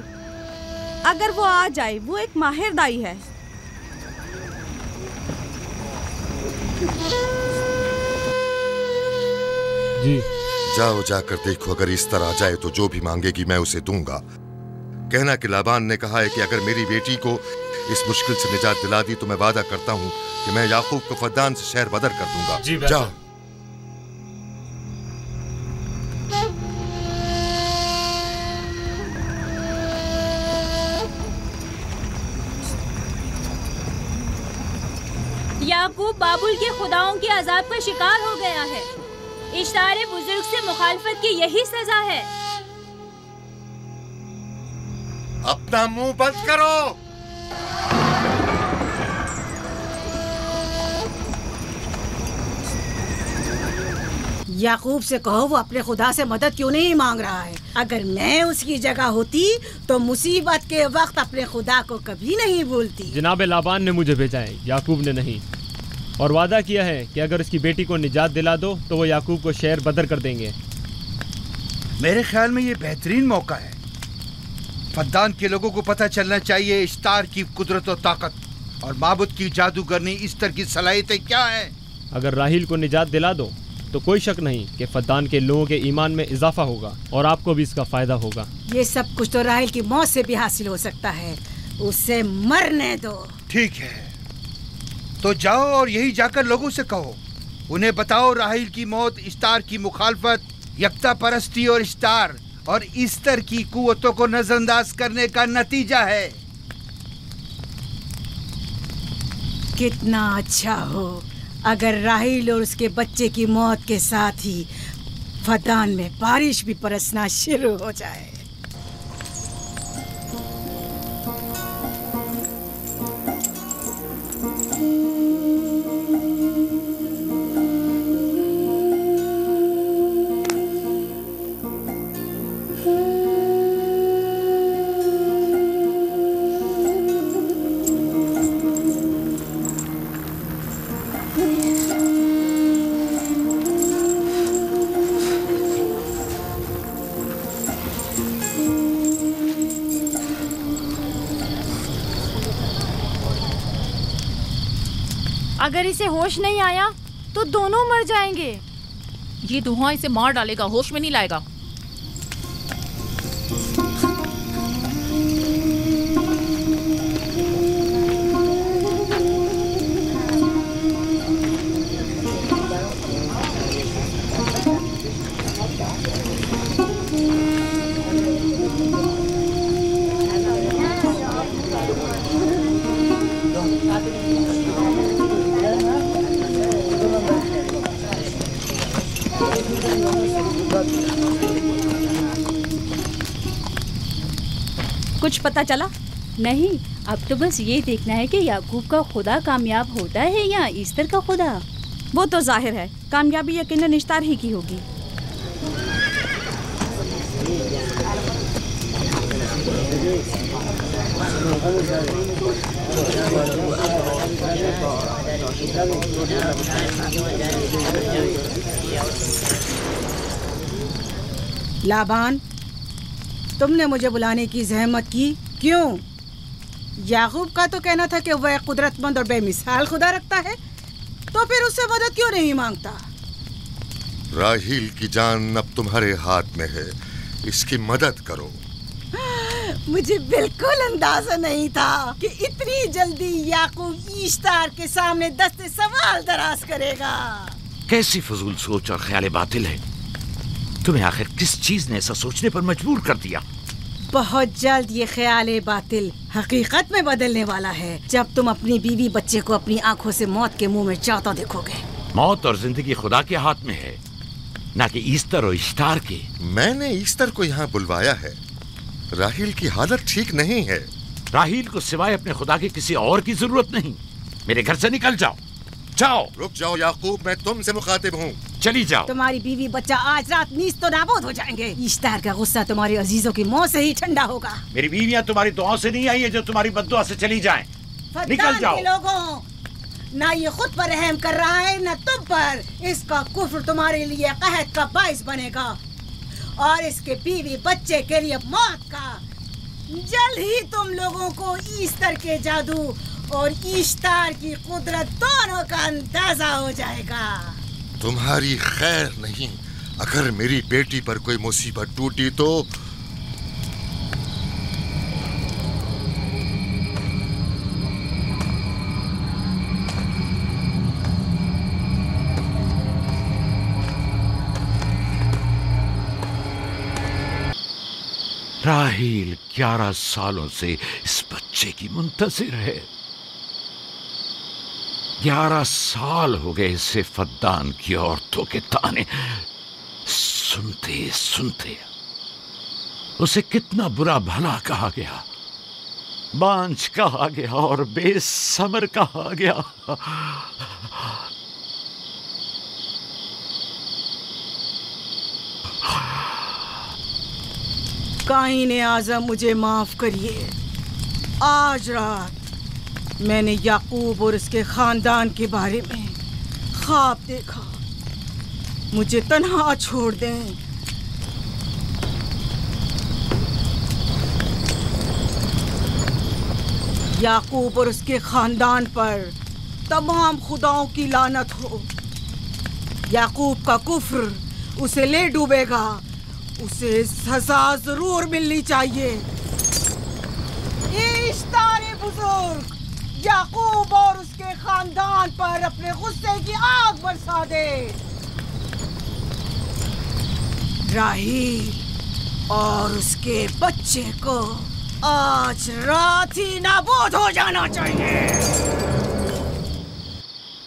अगर वो आ जाए, वो एक माहिर दाई है। जी। जाओ, जाकर देखो, अगर इस्तर आ जाए तो जो भी मांगेगी मैं उसे दूंगा। कहना कि लाबान ने कहा है कि अगर मेरी बेटी को इस मुश्किल से निजात दिला दी तो मैं वादा करता हूं कि मैं याकूब को फद्दान से शहर बदर कर दूंगा। जी, जाओ। याकूब बाबुल के खुदाओं के अजाब का शिकार हो गया है। इश्तारे बुजुर्ग से मुखालफत की यही सजा है। अपना मुंह बंद करो। याकूब से कहो वो अपने खुदा से मदद क्यों नहीं मांग रहा है। अगर मैं उसकी जगह होती तो मुसीबत के वक्त अपने खुदा को कभी नहीं भूलती। जनाबे लाबान ने मुझे भेजा है, याकूब ने नहीं। और वादा किया है कि अगर उसकी बेटी को निजात दिला दो तो वो याकूब को शहर बदर कर देंगे। मेरे ख्याल में ये बेहतरीन मौका है। फद्दान के लोगों को पता चलना चाहिए इश्तार की कुदरत और ताकत और माबुद की जादूगरनी इस्तर की सलाहियतें क्या है। अगर राहील को निजात दिला दो तो कोई शक नहीं कि फद्दान के लोगों के ईमान में इजाफा होगा और आपको भी इसका फायदा होगा। ये सब कुछ तो राहील की मौत से भी हासिल हो सकता है। उसे मरने दो। ठीक है, तो जाओ और यही जाकर लोगों से कहो, उन्हें बताओ राहील की मौत इश्तार की मुखालफत, यकता परस्ती और इश्तार और इस्तर की कुव्वतों को नजरअंदाज करने का नतीजा है। कितना अच्छा हो अगर राहील और उसके बच्चे की मौत के साथ ही फद्दान में बारिश भी बरसना शुरू हो जाए। अगर इसे होश नहीं आया तो दोनों मर जाएंगे। ये धुआं इसे मार डालेगा, होश में नहीं लाएगा। कुछ पता चला? नहीं, अब तो बस ये देखना है कि याकूब का खुदा कामयाब होता है या ईस्टर का खुदा। वो तो जाहिर है कामयाबी यकीनन इश्तार ही की होगी। लाबान, तुमने मुझे बुलाने की जहमत की, क्यों? याकूब का तो कहना था कि वह कुदरतमंद और बेमिसाल खुदा रखता है, तो फिर उससे मदद क्यों नहीं मांगता? राहील की जान अब तुम्हारे हाथ में है, इसकी मदद करो। मुझे बिल्कुल अंदाजा नहीं था कि इतनी जल्दी याकूब ईश्तार के सामने दस्ते सवाल दराज करेगा। कैसी फजूल सोच और ख्याल बातिल है। तुम्हें आखिर किस चीज ने ऐसा सोचने पर मजबूर कर दिया? बहुत जल्द ये ख्याल बातिल हकीकत में बदलने वाला है, जब तुम अपनी बीवी बच्चे को अपनी आंखों से मौत के मुंह में जाता देखोगे। मौत और जिंदगी खुदा के हाथ में है, ना कि ईस्टर और इश्तार के। मैंने ईस्टर को यहाँ बुलवाया है। राहील की हालत ठीक नहीं है। राहील को सिवाय अपने खुदा के किसी और की जरूरत नहीं। मेरे घर से निकल जाओ। जाओ। रुक जाओ याकूब, मैं तुमसे मुखातिब हूँ। चली जाओ। तुम्हारी बीवी बच्चा आज रात नीस तो नाबूद हो जाएंगे। ईश्तार का गुस्सा तुम्हारे अजीजों की मौत से ही ठंडा होगा। मेरी बीवियाँ तुम्हारी दुआओं से नहीं आई है जो तुम्हारी बद्दुआ से चली जाएं। निकल जाओ। लोगों, ना ये खुद पर रहम कर रहा है न तुम पर। इसका कुफ्र तुम्हारे लिए कहत का बाइस बनेगा और इसके बीवी बच्चे के लिए मौत का। जल्द ही तुम लोगों को ईस्टर के जादू और ईश्तार की कुदरत दोनों का अंदाजा हो जाएगा। तुम्हारी खैर नहीं। अगर मेरी बेटी पर कोई मुसीबत टूटी तो राहील 11 सालों से इस बच्चे की मुंतजिर है। 11 साल हो गए इसे फद्दान की औरतों के ताने सुनते सुनते। उसे कितना बुरा भला कहा गया, बांझ कहा गया और बेसमर कहा गया। काईने आज़म, मुझे माफ करिए। आज रात मैंने याकूब और उसके खानदान के बारे में ख्वाब देखा। मुझे तन्हा छोड़ दें। याकूब और उसके खानदान पर तमाम खुदाओं की लानत हो। याकूब का कुफ्र उसे ले डूबेगा। उसे सजा जरूर मिलनी चाहिए। इश्तारे बुजुर्ग याकूब और उसके खानदान पर अपने गुस्से की आग बरसा दे। राहील और उसके बच्चे को आज रात ही नाबूद हो जाना चाहिए।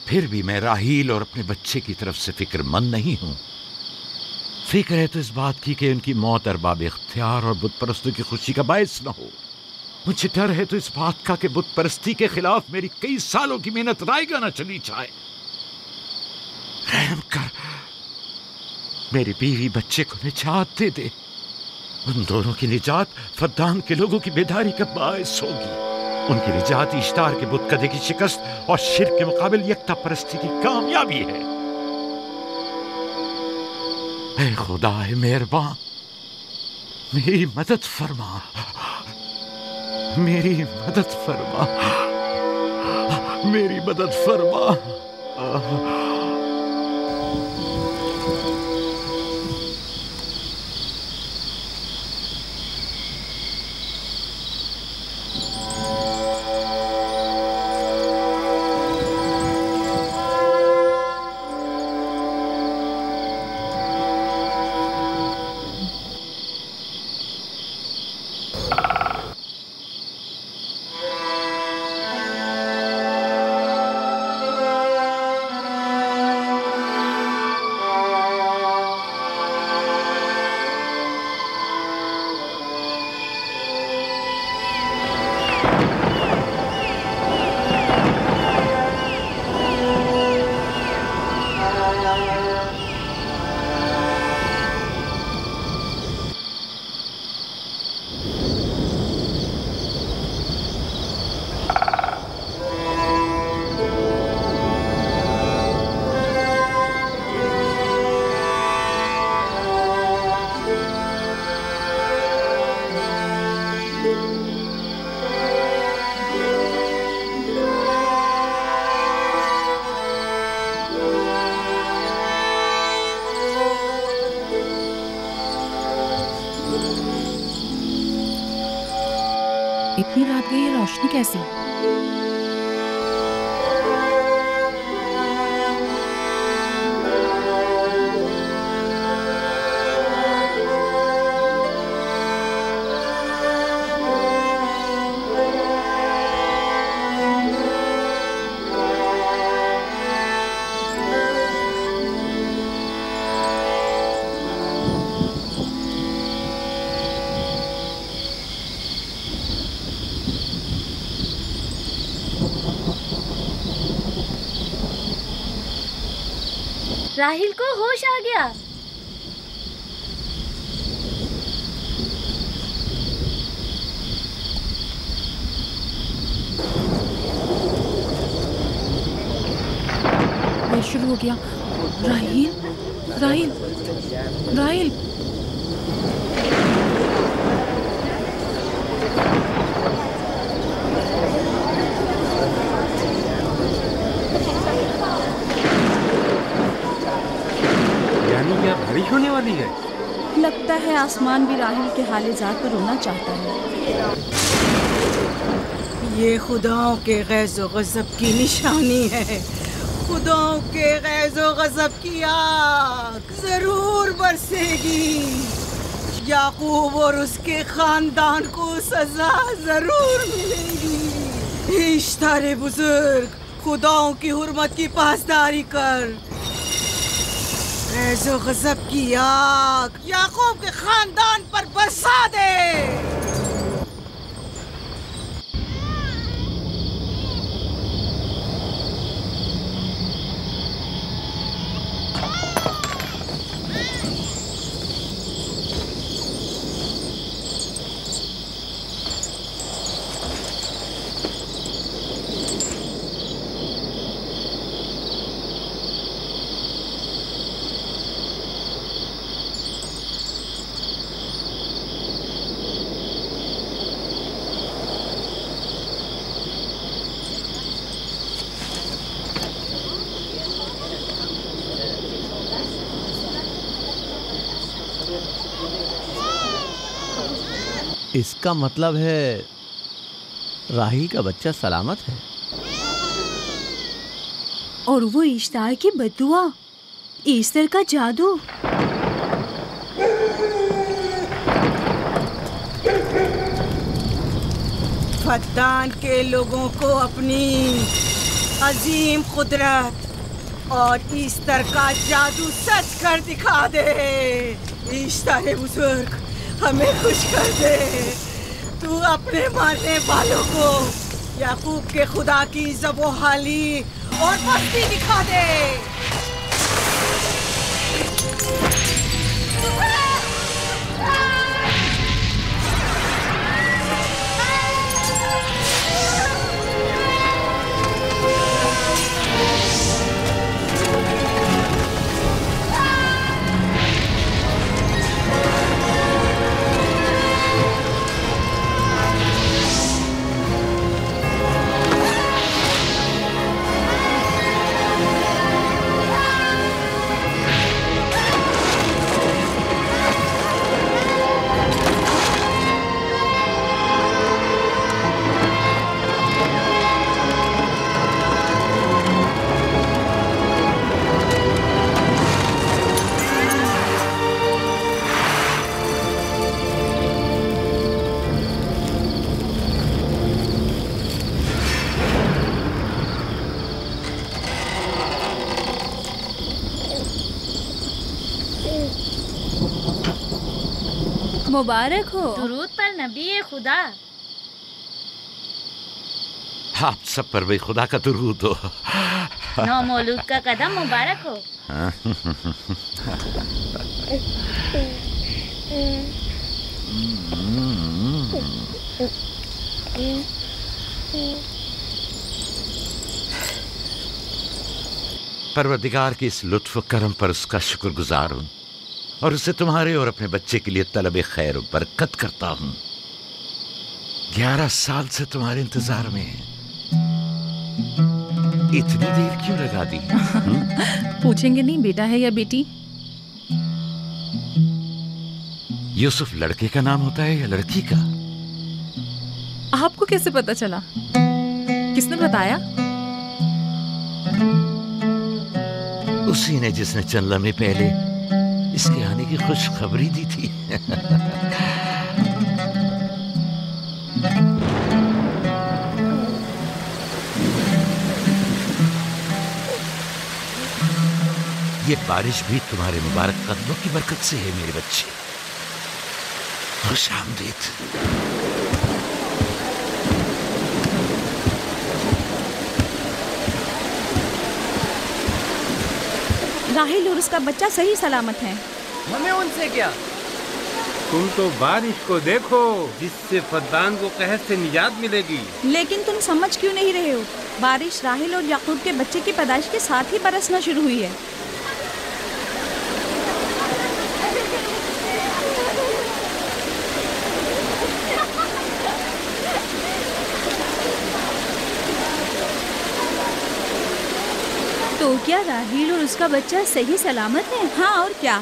फिर भी मैं राहील और अपने बच्चे की तरफ से फिक्रमंद नहीं हूं। फिक्र है तो इस बात की कि उनकी मौत अरबाब इख्तियार और बुत परस्तों की खुशी का बायस न हो। मुझे डर है तो इस बात का कि बुत परस्ती के खिलाफ मेरी कई सालों की मेहनत रायगा न चली जाए। रहम कर, मेरी बीवी बच्चे को निजात दे दे। उन दोनों की निजात फद्दान के लोगों की बेदारी का बायस होगी। उनकी निजात इश्तार के बुत कदे की शिकस्त और शिर्क के मुकाबिल यकता परस्ती की कामयाबी है। ऐ खुदा है मेहरबान, मेरी मदद फरमा, मेरी मदद फरमा। मेरी मदद फरमा। इतनी रात गई, ये रोशनी कैसी? राहिल को होश आ गया। ये शुरू हो गया। राहिल, राहिल, राहिल। बारिश होने वाली है। लगता है आसमान भी राहिल के हाले ज़ात पर रोना चाहता है। ये खुदाओं के गैज़ो गज़ब की निशानी है। खुदाओं के गैज़ो गज़ब की आग जरूर बरसेगी। याकूब और उसके खानदान को सजा जरूर मिलेगी। इश्तारे बुजुर्ग, खुदाओं की हुर्मत की पासदारी कर। गैज़ो गज़ब की आग याकूब के खानदान पर बरसा दे। इसका मतलब है राहिल का बच्चा सलामत है। और वो इश्तार की बदुआ, ईस्टर का जादू। फद्दान के लोगों को अपनी अजीम कुदरत और ईस्टर का जादू सच कर दिखा दे। ईस्टर बुजुर्ग, हमें खुश कर दे। तू अपने मारने वालों को याकूब के खुदा की ज़बोहाली और मस्ती दिखा दे। मुबारक हो। दुरूद पर नबी खुदा। आप सब पर भी खुदा का दुरूद हो। नौ मौलूद का कदम मुबारक हो। परवरदिगार की इस लुत्फ करम पर उसका शुक्रगुजार हूँ और उसे तुम्हारे और अपने बच्चे के लिए तलब खैर बरकत करता हूँ। 11 साल से तुम्हारे इंतजार में है। इतनी देर क्यों लगा दी? पूछेंगे नहीं बेटा है या बेटी? यूसुफ लड़के का नाम होता है या लड़की का? आपको कैसे पता चला? किसने बताया? उसी ने जिसने चंद लम्हे पहले इसके आने की खुशखबरी दी थी। ये बारिश भी तुम्हारे मुबारक कदमों की बरकत से है मेरे बच्चे। खुश आमदीद। राहिल और उसका बच्चा सही सलामत है। हमें उनसे क्या? तुम तो बारिश को देखो जिससे फद्दान को कहर से निजात मिलेगी। लेकिन तुम समझ क्यों नहीं रहे हो? बारिश राहिल और याकूब के बच्चे की पैदाइश के साथ ही बरसना शुरू हुई है। तो क्या राहील और उसका बच्चा सही सलामत है? हाँ और क्या,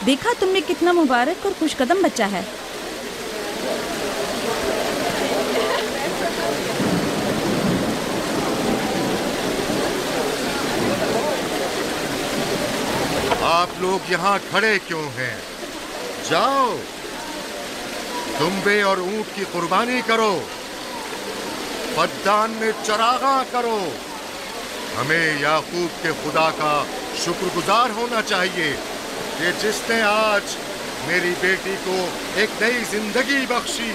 देखा तुमने कितना मुबारक और खुशकदम बच्चा है। आप लोग यहाँ खड़े क्यों हैं? जाओ, दुम्बे और ऊंट की कुर्बानी करो, फद्दान में चरागा करो। हमें याकूब के खुदा का शुक्रगुजार होना चाहिए कि जिसने आज मेरी बेटी को एक नई जिंदगी बख्शी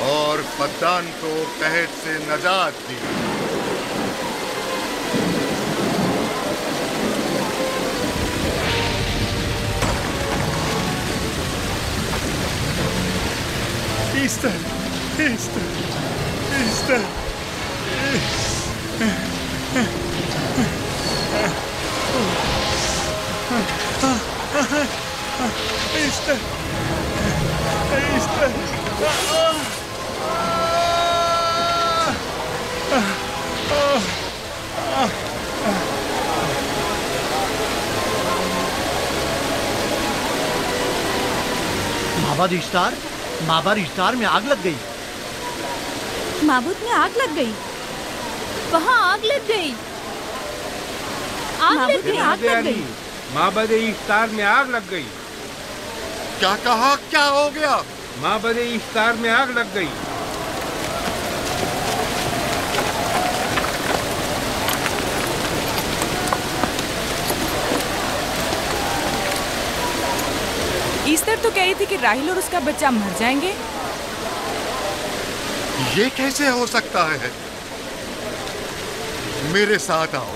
और फद्दान को कहर से नजात दी। Easter, Easter, Easter. Easter, Easter. माबाद इश्तार में आग लग गई। माबूद में आग लग गई? वहाँ आग लग गई। माबूद में आग लग गई। माबद इफ्तार में आग लग गई। क्या कहा? क्या हो गया? माबद इफ्तार में आग लग गई। ईस्टर तो कह रही थी कि राहिल और उसका बच्चा मर जाएंगे। ये कैसे हो सकता है? मेरे साथ आओ।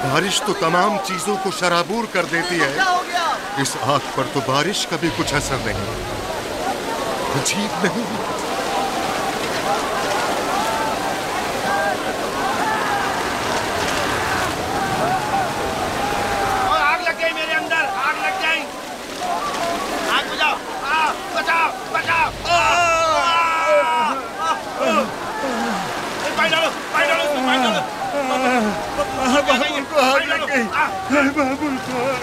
बारिश तो तमाम चीजों को शराबूर कर देती है, इस आग पर तो बारिश का भी कुछ असर नहीं। अजीब नहीं? बाबुल खान।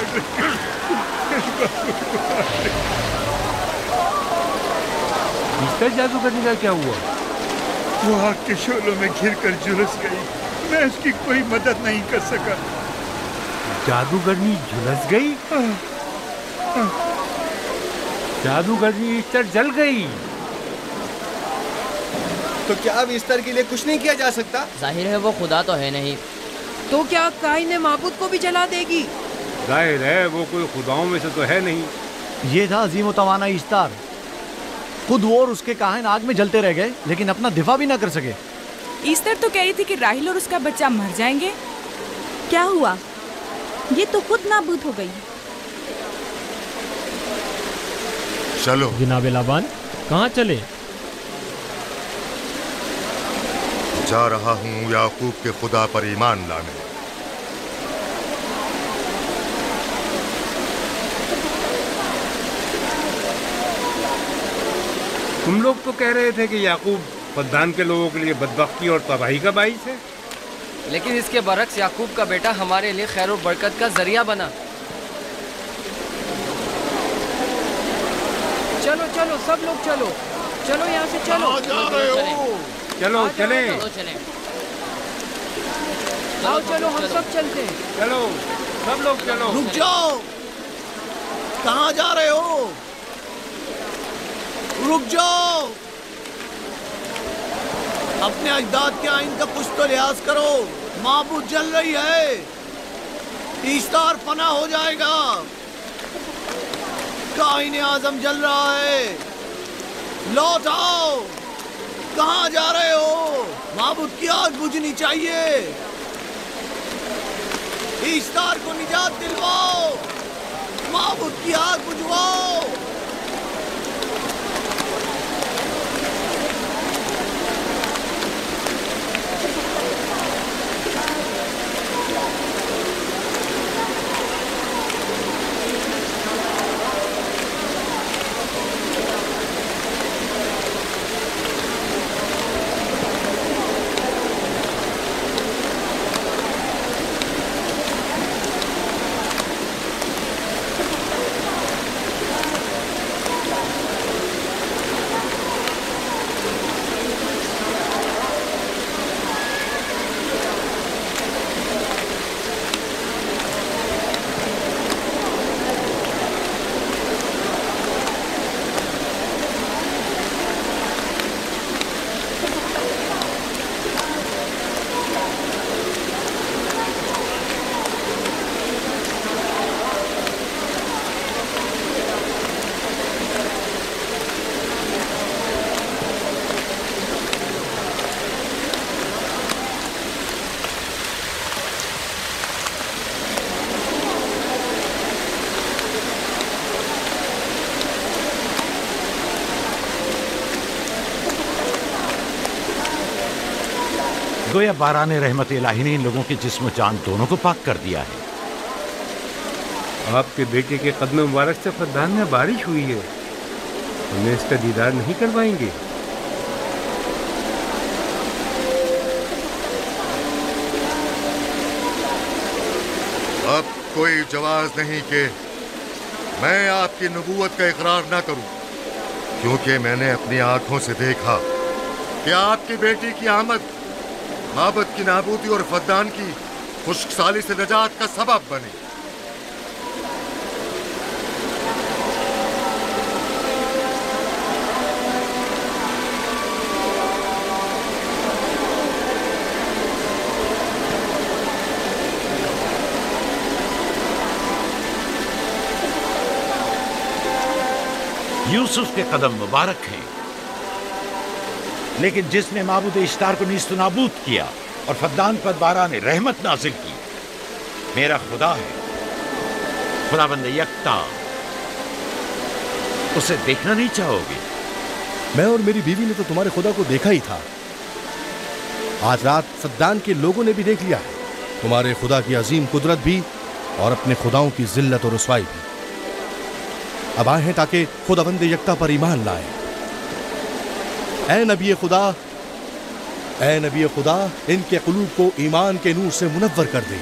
इस्तर जादूगरनी का क्या हुआ? वो आग के शोलों में घिरकर झुलस गई। मैं उसकी कोई मदद नहीं कर सका। जादूगरनी झुलस गई? जादूगरनी इस्तर जल गई। तो क्या अब इस्तर के लिए कुछ नहीं किया जा सकता? जाहिर है वो खुदा तो है नहीं। तो क्या काइन माबूद को भी जला देगी? जाहिर है वो कोई खुदाओं में से तो है नहीं। ये था अजीम तवाना इस्तार। खुद वो और उसके काहिन आग में जलते रह गए, लेकिन अपना दिफा भी ना कर सके। ईस्टर तो कह रही थी कि राहिल और उसका बच्चा मर जाएंगे। क्या हुआ? ये तो खुद नाबूद हो गई। चलो जनाब लाबान, कहाँ चले? जा रहा हूँ याकूब के खुदा पर ईमान लाने। तुम लोग तो कह रहे थे कि याकूब फद्दान के लोगों के लिए बदबख्ती और तबाही का बाइस है, लेकिन इसके बरक्स याकूब का बेटा हमारे लिए खैर और बरकत का जरिया बना। चलो चलो सब लोग चलो, चलो यहाँ से चलो। चलो चले। आओ चलो हम सब चलते हैं। चलो सब लोग चलो। रुक जाओ, कहाँ जा रहे हो? रुक जाओ, अपने अजदाद के आइन का कुछ तो लिहाज करो। माबूद जल रही है, इस्तार फना हो जाएगा। काइन आजम जल रहा है, लौट आओ। कहाँ जा रहे हो? माबूद की आग बुझनी चाहिए। इस्तार को निजात दिलवाओ, माबूद की आग बुझवाओ। गोया बारान रहमत इलाही ने इन लोगों के जिस्म जान दोनों को पाक कर दिया है। आपके बेटे के कदम मुबारक से फद्दान में बारिश हुई है, हमें इसका दीदार नहीं करवाएंगे? अब कोई जवाज नहीं कि मैं आपकी नबूवत का इकरार ना करूं, क्योंकि मैंने अपनी आंखों से देखा कि आपकी बेटी की आमद माबद की नाबूदी और फद्दान की खुश्कसाली से निजात का सबब बनी। यूसुफ के कदम मुबारक हैं, लेकिन जिसने माबूद इश्तार को नीस्त नाबूद किया और फद्दान पर बारान रहमत नाजिल की, मेरा खुदा है, खुदाबंद यकता। उसे देखना नहीं चाहोगे? मैं और मेरी बीवी ने तो तुम्हारे खुदा को देखा ही था। आज रात फद्दान के लोगों ने भी देख लिया है तुम्हारे खुदा की अजीम कुदरत भी और अपने खुदाओं की जिल्लत और रुसवाई भी। अब आए हैं ताकि खुदाबंद यकता पर ईमान लाए। ऐ नबी खुदा, इनके कुलूब को ईमान के नूर से मुनव्वर कर दे।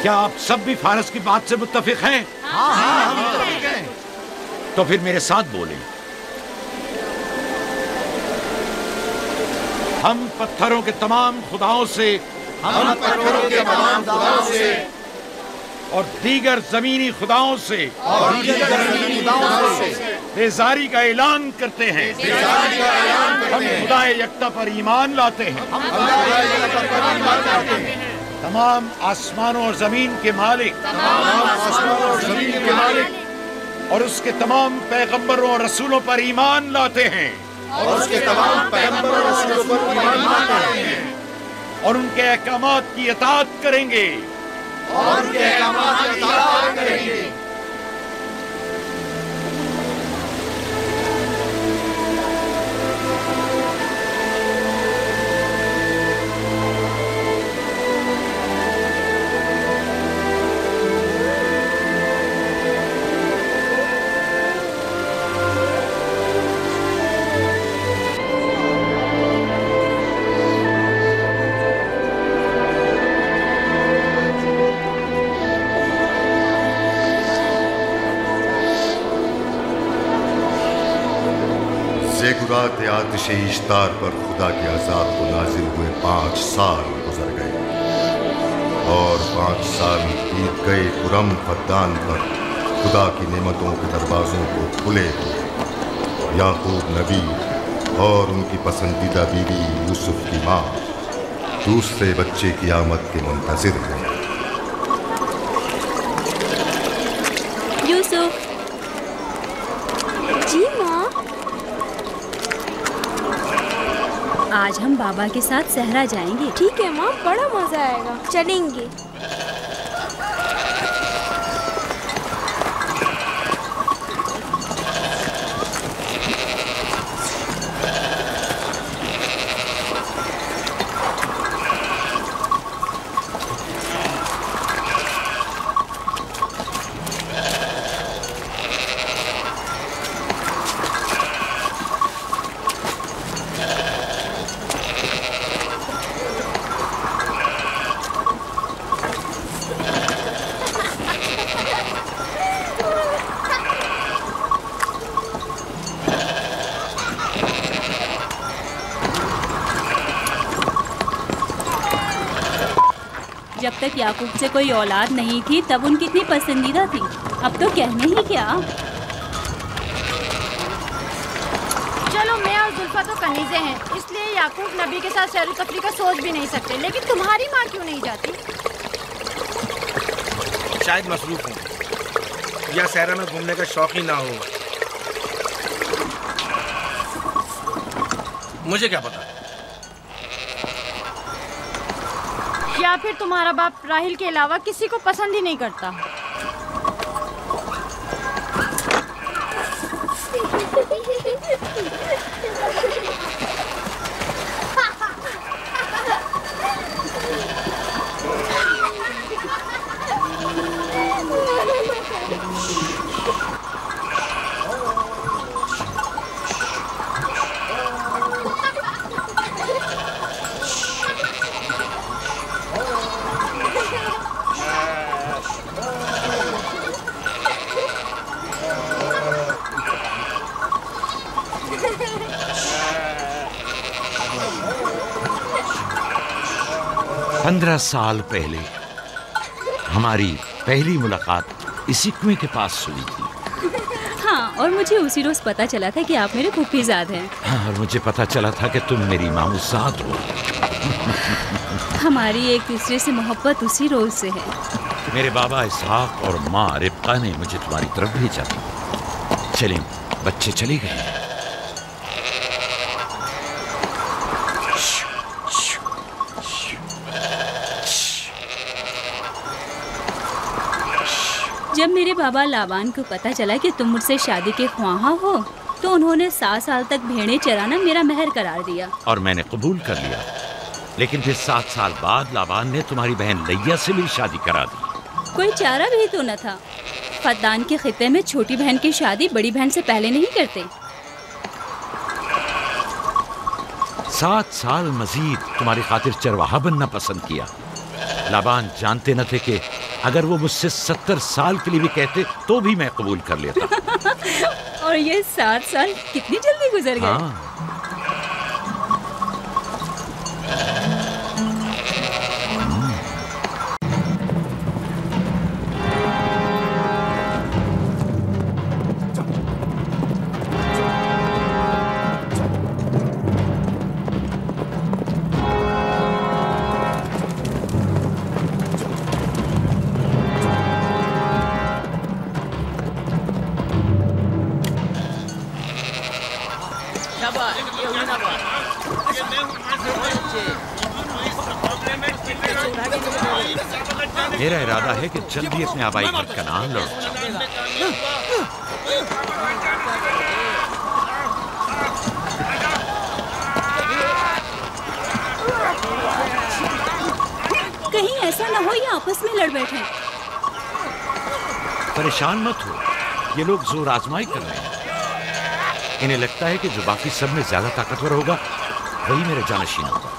क्या आप सब भी फारस की बात से मुत्तफिक हैं? हाँ हाँ हम मुत्तफिक हैं। तो फिर मेरे साथ बोलें। हम पत्थरों के तमाम खुदाओं से और दीगर जमीनी खुदाओं से बेजारी का ऐलान करते हैं। हम खुदाए यकता पर ईमान लाते हैं। तमाम आसमानों और जमीन के मालिक और उसके तमाम पैगंबरों और रसूलों पर ईमान लाते हैं और उनके अहकामात की इताअत करेंगे ज़ेगुरात आतिश इश्तार पर खुदा के अज़ाब को नाजिल हुए 5 साल गुजर गए और 5 साल बीत गए पुरम फद्दान पर खुदा की नेमतों के दरवाज़ों को खुले तो याकूब नबी और उनकी पसंदीदा बीवी यूसुफ की माँ दूसरे बच्चे की आमद के मुंतज़िर हैं। यूसुफ। जी माँ। आज हम बाबा के साथ सहरा जाएंगे। ठीक है माँ, बड़ा मजा आएगा, चलेंगे। जब तक याकूब से कोई औलाद नहीं थी तब उनकी इतनी पसंदीदा थी, अब तो कहने ही क्या। चलो मैं और जुल्फा तो कनीज़े हैं, इसलिए याकूब नबी के साथ सैर तफरी का सोच भी नहीं सकते, लेकिन तुम्हारी माँ क्यों नहीं जाती? शायद मसरूफ हूँ या सहरा में घूमने का शौक ही ना हो, मुझे क्या पता। या फिर तुम्हारा बाप राहिल के अलावा किसी को पसंद ही नहीं करता। पंद्रह साल पहले हमारी पहली मुलाकात इसी कुएं के पास हुई थी। हाँ, और मुझे उसी रोज पता चला था कि आप मेरे फूफीजाद हैं। हाँ, और मुझे पता चला था कि तुम मेरी मामूजाद हो। हमारी एक दूसरे से मोहब्बत उसी रोज से है। मेरे बाबा इसहाक और माँ रिब्का ने मुझे तुम्हारी तरफ भेजा था। चलें, बच्चे चले गए। जब मेरे बाबा लाबान को पता चला कि तुम मुझसे शादी के ख्वाहा हो, तो उन्होंने 7 साल तक भेड़ें चराना मेरा महर करार दिया। और मैंने कबूल कर लिया। लेकिन फिर 7 साल बाद लाबान ने तुम्हारी बहन लैया से मेरी शादी करा दी। कोई चारा भी तो न था। फद्दान के खित्ते में छोटी बहन की शादी बड़ी बहन से पहले नहीं करते। 7 साल मजीद तुम्हारी खातिर चरवाहा बनना पसंद किया। लाबान जानते न थे कि अगर वो मुझसे 70 साल के लिए भी कहते तो भी मैं कबूल कर लेता। और ये 7 साल कितनी जल्दी गुजर गए। हाँ। मेरा इरादा है कि जल्दी अपने आबाई घर कनान लौट जाऊं। कहीं ऐसा ना हो ये आपस में लड़ बैठे। परेशान मत हो, ये लोग जोर आजमाई कर रहे हैं। इन्हें लगता है कि जो बाकी सब में ज्यादा ताकतवर होगा वही मेरे जानशीन होगा।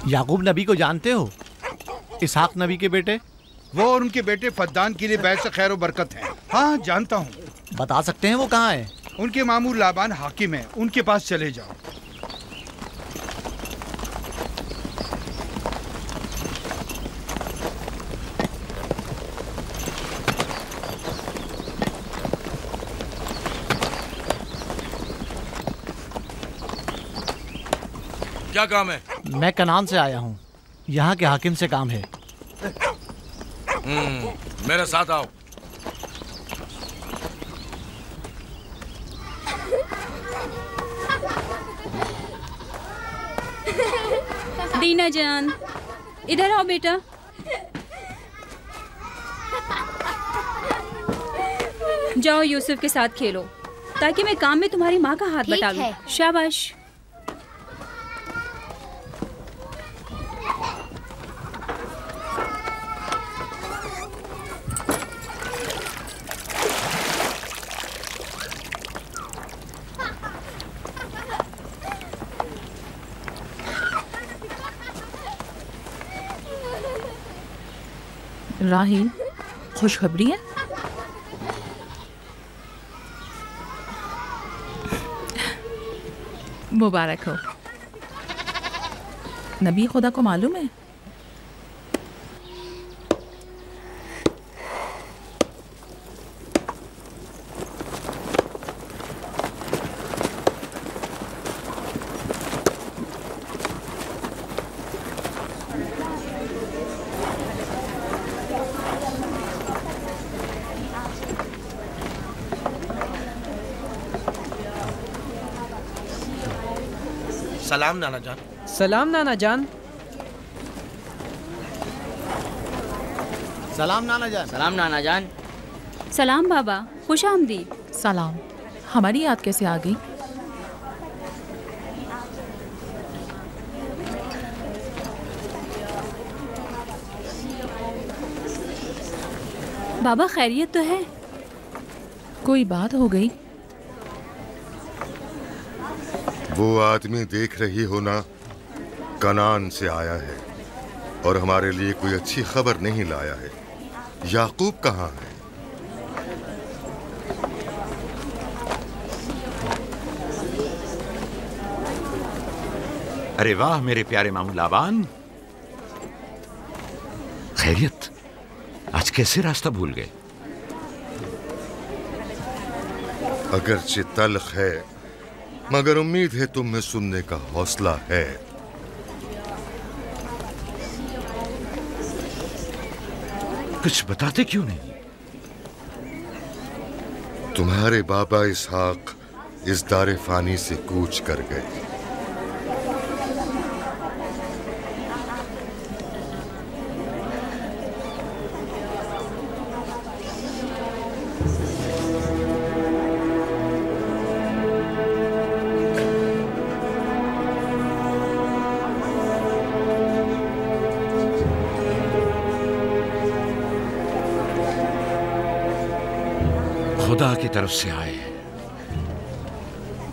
याकूब नबी को जानते हो? इसहाक नबी के बेटे। वो और उनके बेटे फद्दान के लिए बैस खैर व बरकत है। हाँ जानता हूँ। बता सकते हैं वो कहाँ है? उनके मामूर लाबान हाकिम है, उनके पास चले जाओ। क्या काम है? मैं कनान से आया हूँ, यहाँ के हाकिम से काम है। मेरे साथ आओ। दीना जान, इधर आओ बेटा। जाओ यूसुफ के साथ खेलो, ताकि मैं काम में तुम्हारी माँ का हाथ बटा लूं। शाबाश। राहील, खुशखबरी है? मुबारक हो। नबी खुदा को मालूम है? सलाम नाना जान। सलाम नाना जान। सलाम नाना जान। सलाम नाना जान। सलाम बाबा, खुश आमदीद। सलाम। हमारी याद कैसे आ गई? बाबा खैरियत तो है? कोई बात हो गई? वो आदमी देख रही हो ना, कनान से आया है और हमारे लिए कोई अच्छी खबर नहीं लाया है। याकूब कहाँ है? अरे वाह मेरे प्यारे मामू लाबान, खैरियत? आज कैसे रास्ता भूल गए? अगरचे तल्ख है मगर उम्मीद है तुम्हें सुनने का हौसला है। कुछ बताते क्यों नहीं? तुम्हारे बाबा इसहाक इस दारे फानी से कूच कर गए। खुदा की तरफ से आए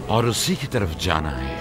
और उसी की तरफ जाना है।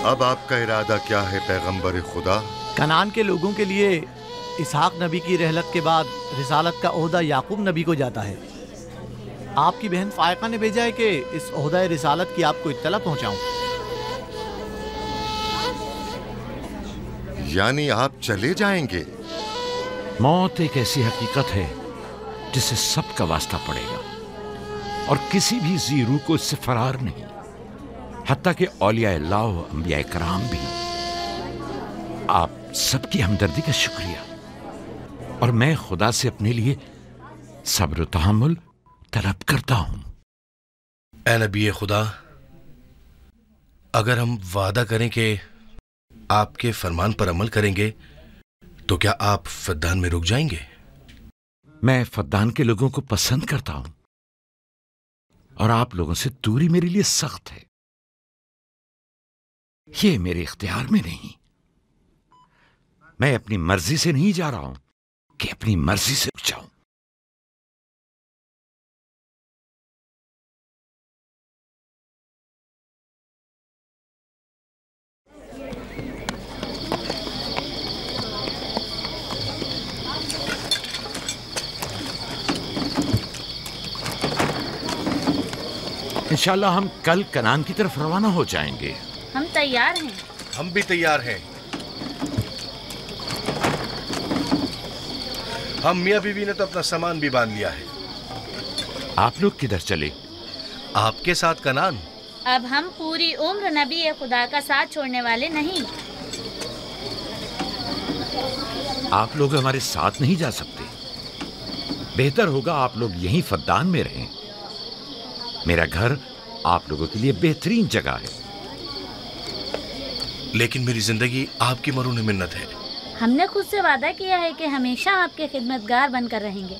अब आपका इरादा क्या है पैगंबर खुदा? कनान के लोगों के लिए इसहाक नबी की रहलत के बाद रिसालत का ओहदा याकूब नबी को जाता है। आपकी बहन फायका ने भेजा है कि इस ओहदा रिसालत की आपको इत्तला पहुंचाऊं। यानी आप चले जाएंगे? मौत एक ऐसी हकीकत है जिससे सबका वास्ता पड़ेगा और किसी भी जी रूह को इससे फरार नहीं, हत्ता कि औलिया अल्लाह व अंबिया कराम भी। आप सबकी हमदर्दी का शुक्रिया, और मैं खुदा से अपने लिए सब्र तहम्मुल तलब करता हूं। ऐ नबी खुदा, अगर हम वादा करें कि आपके फरमान पर अमल करेंगे तो क्या आप फद्दान में रुक जाएंगे? मैं फद्दान के लोगों को पसंद करता हूं और आप लोगों से दूरी मेरे लिए सख्त है। ये मेरे इख्तियार में नहीं। मैं अपनी मर्जी से नहीं जा रहा हूं कि अपनी मर्जी से रुक जाऊं। इंशाल्लाह हम कल कनान की तरफ रवाना हो जाएंगे। हम तैयार हैं। हम भी तैयार हैं। हम मियां बीवी ने तो अपना सामान भी बांध लिया है। आप लोग किधर चले? आपके साथ कनान। अब हम पूरी उम्र नबी खुदा का साथ छोड़ने वाले नहीं। आप लोग हमारे साथ नहीं जा सकते। बेहतर होगा आप लोग यहीं फद्दान में रहें। मेरा घर आप लोगों के लिए बेहतरीन जगह है। लेकिन मेरी जिंदगी आपकी मरून मिन्नत है। हमने खुद से वादा किया है कि हमेशा आपके खिदमतगार बनकर रहेंगे।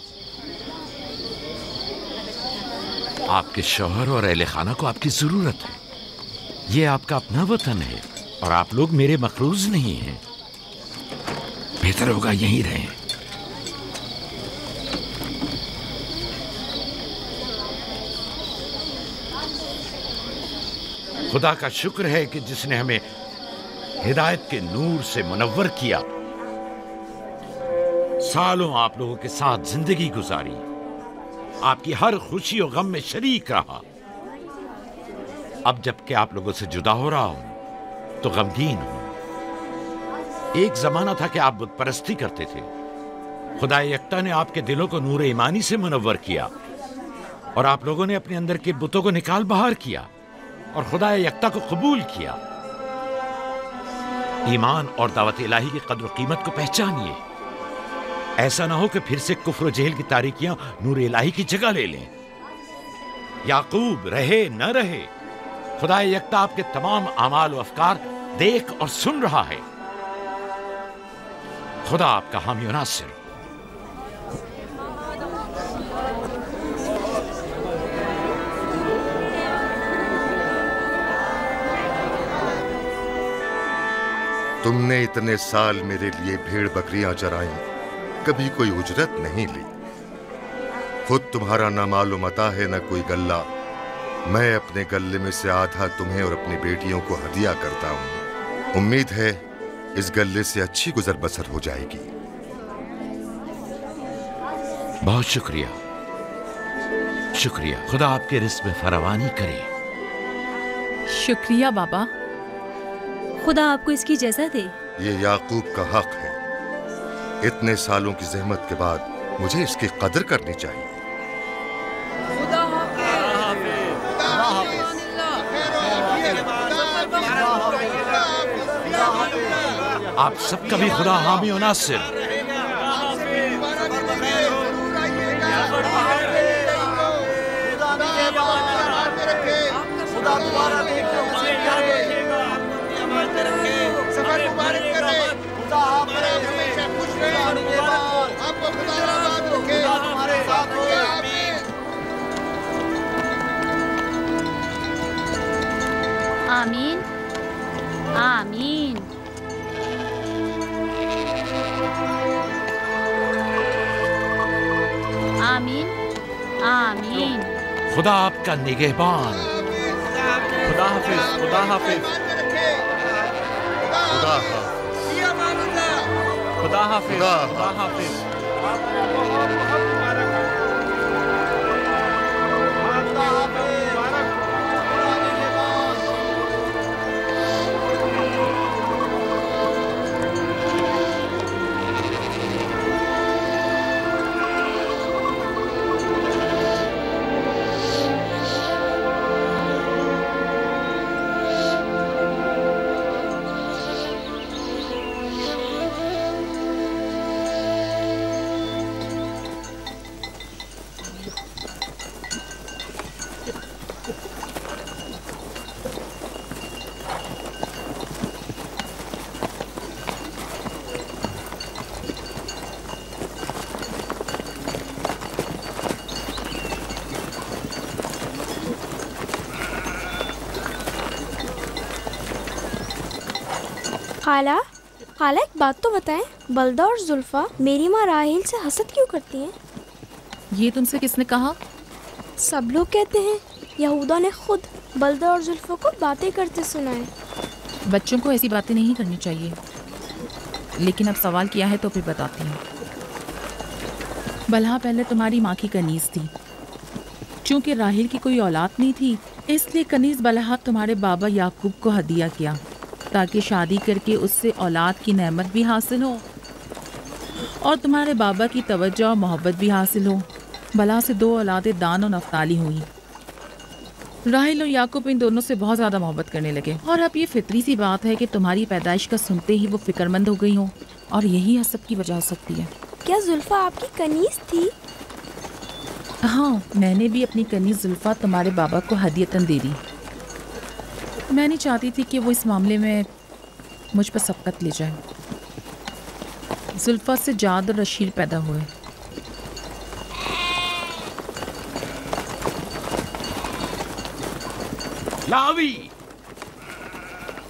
आपके शौहर और अहले खाना को आपकी जरूरत है। ये आपका अपना वतन है और आप लोग मेरे मखरूज नहीं हैं। बेहतर होगा यहीं रहें। खुदा का शुक्र है कि जिसने हमें हिदायत के नूर से मुनव्वर किया। सालों आप लोगों के साथ जिंदगी गुजारी, आपकी हर खुशी और गम में शरीक रहा। अब जबकि आप लोगों से जुदा हो रहा हूं तो गमगीन हूं। एक जमाना था कि आप बुत परस्ती करते थे। खुदा यकता ने आपके दिलों को नूर ईमानी से मुनव्वर किया और आप लोगों ने अपने अंदर के बुतों को निकाल बाहर किया और खुदा यकता को कबूल किया। ईमान और दावत इलाही की कद्र कीमत को पहचानिए। ऐसा ना हो कि फिर से कुफ्र और जेहल की तारीकियां नूर इलाही की जगह ले लें। याकूब रहे न रहे, खुदा यकता आपके तमाम अमाल और अफकार देख और सुन रहा है। खुदा आपका हामी और नासिर। तुमने इतने साल मेरे लिए भेड़ बकरियां चराई, कभी कोई उजरत नहीं ली। खुद तुम्हारा ना मालूम अता है न कोई गल्ला। मैं अपने गल्ले में से आधा तुम्हें और अपनी बेटियों को हदिया करता हूँ। उम्मीद है इस गल्ले से अच्छी गुजर बसर हो जाएगी। बहुत शुक्रिया, शुक्रिया। खुदा आपके रिस्क में फरावानी करे। शुक्रिया बाबा। खुदा आपको इसकी जज़ा दे। ये याकूब का हक है। इतने सालों की जहमत के बाद मुझे इसकी कदर करनी चाहिए। आप सबका भी खुदा हामी और नासिर। सफर मुबारक करे। खुदा हमेशा खुश रहे। आपको खुदा आबाद रखे। हमारे साथ हो। आमीन आमीन। आमीन आमीन। खुदा आपका निगहबान। खुदा हाफिज, खुदा हाफिज, खुदा हाफिज, खुदा हाफिज, खुदा हाफिज। खाला, खाला एक बात तो बताएं, बलदा और जुल्फा मेरी माँ राहेल से हसद क्यों करती हैं? ये तुमसे किसने कहा? सब लोग कहते हैं यहूदा ने खुद बलदा और जुल्फा को बातें करते सुना है। बच्चों को ऐसी बातें नहीं करनी चाहिए, लेकिन अब सवाल किया है तो फिर बताती हूँ। बलहा पहले तुम्हारी माँ की कनीज थी। चूँकि राहेल की कोई औलाद नहीं थी, इसलिए कनीज बलहा तुम्हारे बाबा याकूब को हदिया किया ताकि शादी करके उससे औलाद की नेमत भी हासिल हो और तुम्हारे बाबा की तवज्जो और मोहब्बत भी हासिल हो। बलहा से 2 औलादें दान और नफ्ताली हुई। राहेल और याकूब इन दोनों से बहुत ज़्यादा मोहब्बत करने लगे और अब ये फितरी सी बात है कि तुम्हारी पैदाइश का सुनते ही वो फिक्रमंद हो गई हो और यही हसद की वजह हो सकती है। क्या जुल्फा आपकी कनीज थी? हाँ, मैंने भी अपनी कनीज जुल्फा तुम्हारे बाबा को हदियतन दे दी। मैं नहीं चाहती थी कि वो इस मामले में मुझ पर सबकत ले जाए। जुल्फा से जाद और रशील पैदा हुए। लावी,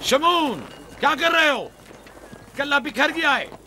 शमून, क्या कर रहे हो? कल्ला बिखर गया है।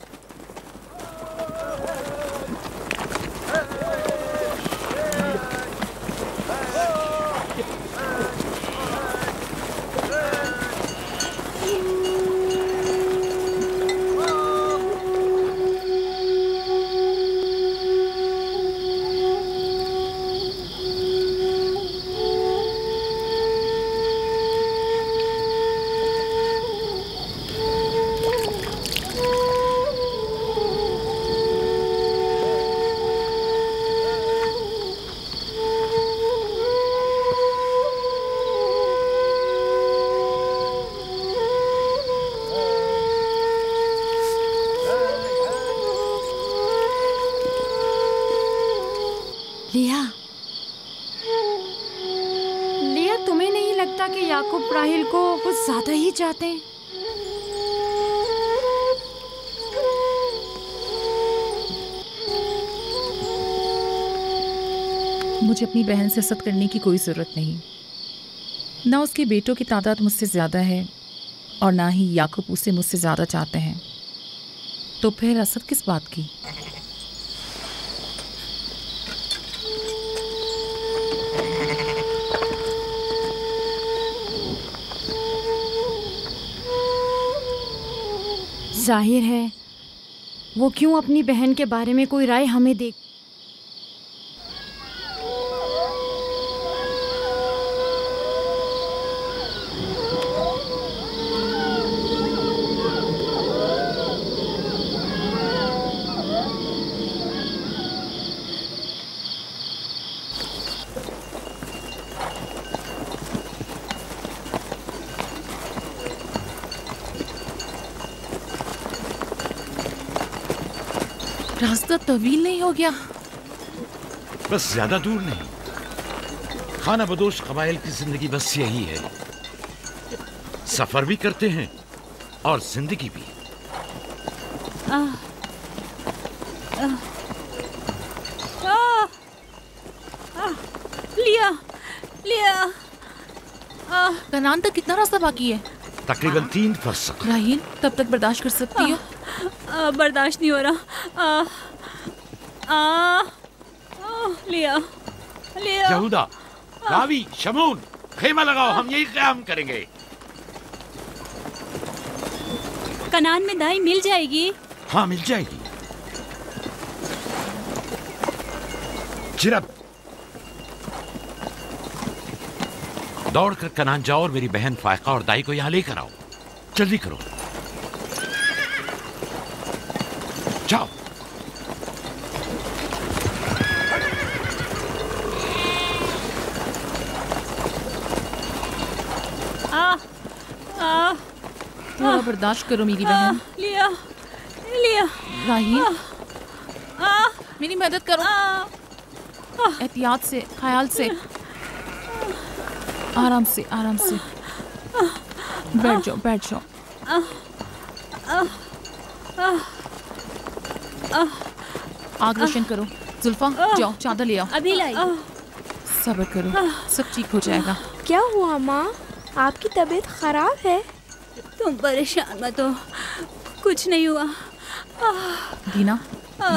लिया, तुम्हें नहीं लगता कि याकूब राहेल को कुछ ज्यादा ही चाहते हैं? मुझे अपनी बहन से हसद करने की कोई ज़रूरत नहीं। ना उसके बेटों की तादाद मुझसे ज़्यादा है और ना ही याकूब उसे मुझसे ज़्यादा चाहते हैं, तो फिर हसद किस बात की? जाहिर है वो क्यों अपनी बहन के बारे में कोई राय हमें दे। रास्ता तवील नहीं हो गया? बस ज्यादा दूर नहीं। खाना बदोश कबाइल की जिंदगी बस यही है, सफर भी करते हैं और जिंदगी भी। लिया लिया। कनान तक कितना रास्ता बाकी है? तकरीबन 3 फरसख। राहील, तब तक बर्दाश्त कर सकती हो? बर्दाश्त नहीं हो रहा। लिया लिया। यहूदा, रावी, शमून, खेमा लगाओ, हम यही क़याम करेंगे। कनान में दाई मिल जाएगी? हाँ, मिल जाएगी। जिरब, दौड़कर कनान जाओ और मेरी बहन फायका और दाई को यहाँ लेकर आओ। जल्दी करो, जाओ। थोड़ा बर्दाश्त करो मेरी बहन। लिया लिया। राहील, मेरी मदद करो। एहतियात से, ख्याल से, आराम से, आराम से। बैठ जाओ, बैठ जाओ। आग रोशन करो। जुल्फा, जाओ चादर ले आओ। अभी लाई। सब्र करो, सब ठीक हो जाएगा। क्या हुआ माँ? आपकी तबीयत खराब है? तुम परेशान मत हो, कुछ नहीं हुआ। दीना,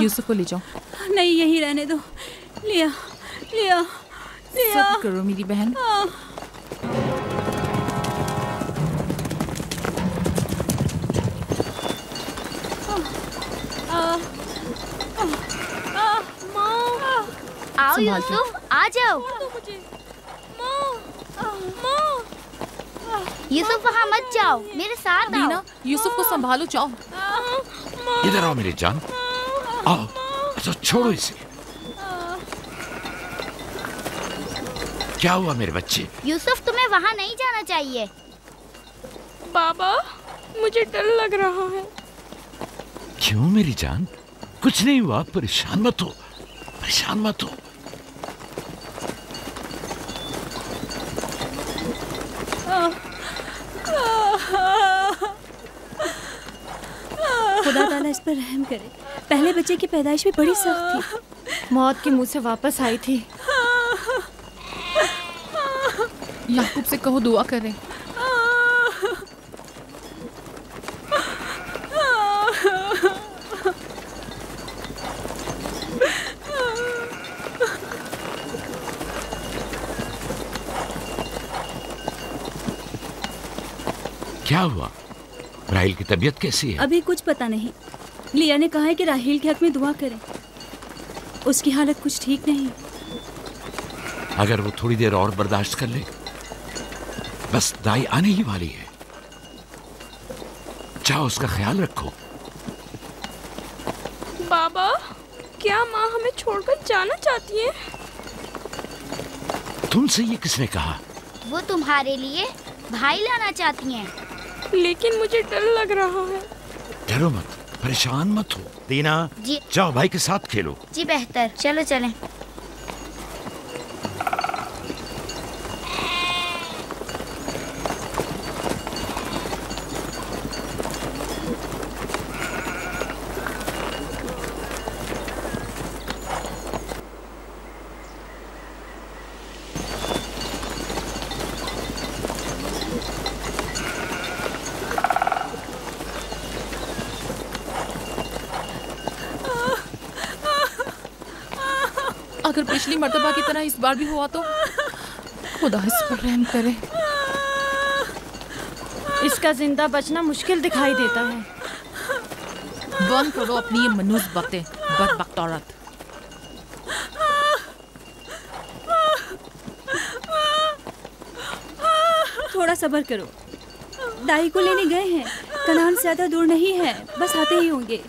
यूसुफ को ले जाओ। नहीं, यहीं रहने दो। लिया लिया लिया। सब्र करो मेरी बहन। आओ यूसुफ, आ जाओ। यूसुफ वहाँ मत जाओ, मेरे साथ आओ। दीना, यूसुफ को संभालो, जाओ। इधर आओ मेरी जान, आओ। अच्छा, छोड़ो इसे। क्या हुआ मेरे बच्चे? यूसुफ, तुम्हें वहाँ नहीं जाना चाहिए। बाबा, मुझे डर लग रहा है। क्यों मेरी जान? कुछ नहीं हुआ, परेशान मत हो, परेशान मत हो। खुदा ताला इस पर रहम करे। पहले बच्चे की पैदाइश भी बड़ी सख्त थी, मौत के मुंह से वापस आई थी। याकूब से कहो दुआ करें। क्या हुआ? राहील की तबीयत कैसी है? अभी कुछ पता नहीं। लिया ने कहा है कि राहील के हक में दुआ करें, उसकी हालत कुछ ठीक नहीं। अगर वो थोड़ी देर और बर्दाश्त कर ले, बस दाई आने ही वाली है। जाओ, उसका ख्याल रखो। बाबा, क्या माँ हमें छोड़कर जाना चाहती है? तुमसे ये किसने कहा? वो तुम्हारे लिए भाई लाना चाहती हैं। लेकिन मुझे डर लग रहा है। डरो मत, परेशान मत हो। दीना जी, जाओ भाई के साथ खेलो। जी बेहतर, चलो चलें। अगर पिछली मर्तबा की तरह इस बार भी हुआ तो खुदा इस पर रहम करे। इसका जिंदा बचना मुश्किल दिखाई देता है। बंद करो अपनी ये मनूस बातें, बदबख्त औरत। थोड़ा सब्र करो, दाई को लेने गए हैं। कनान ज्यादा दूर नहीं है, बस आते ही होंगे।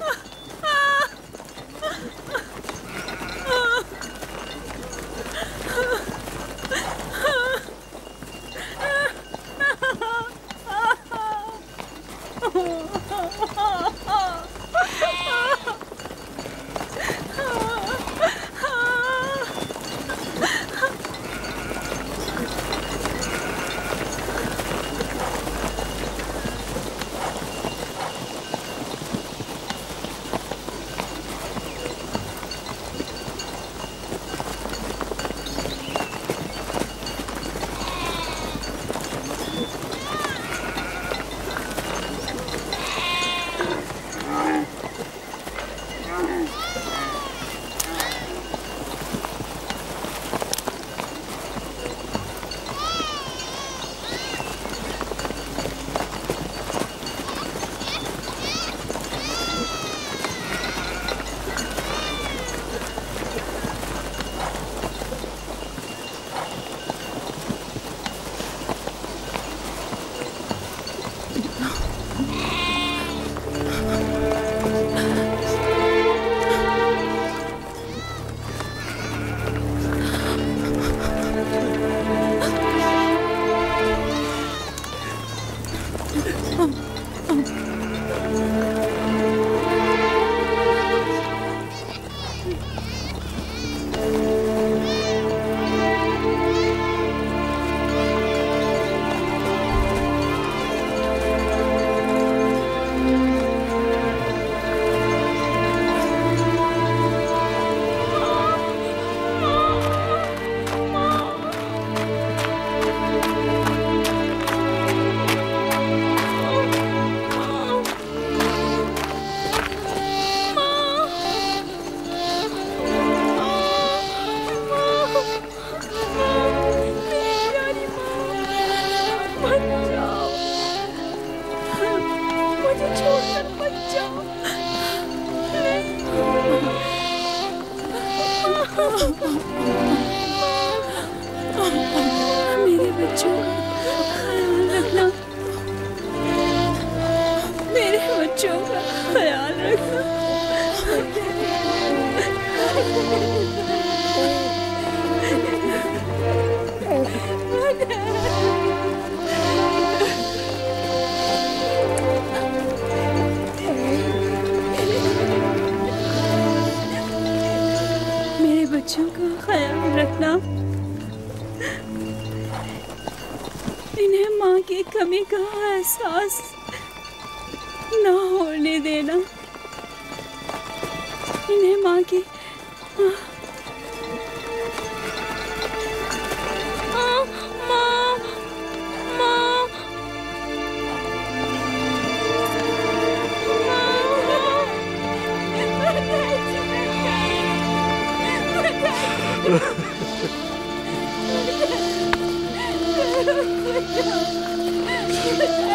मेरे बच्चों का ख्याल रखना, मेरे बच्चों का ख्याल रखना। मेरे बच्चों का ख्याल रखना, इन्हें माँ की कमी का एहसास ना होने देना, इन्हें माँ की Ha ha ha!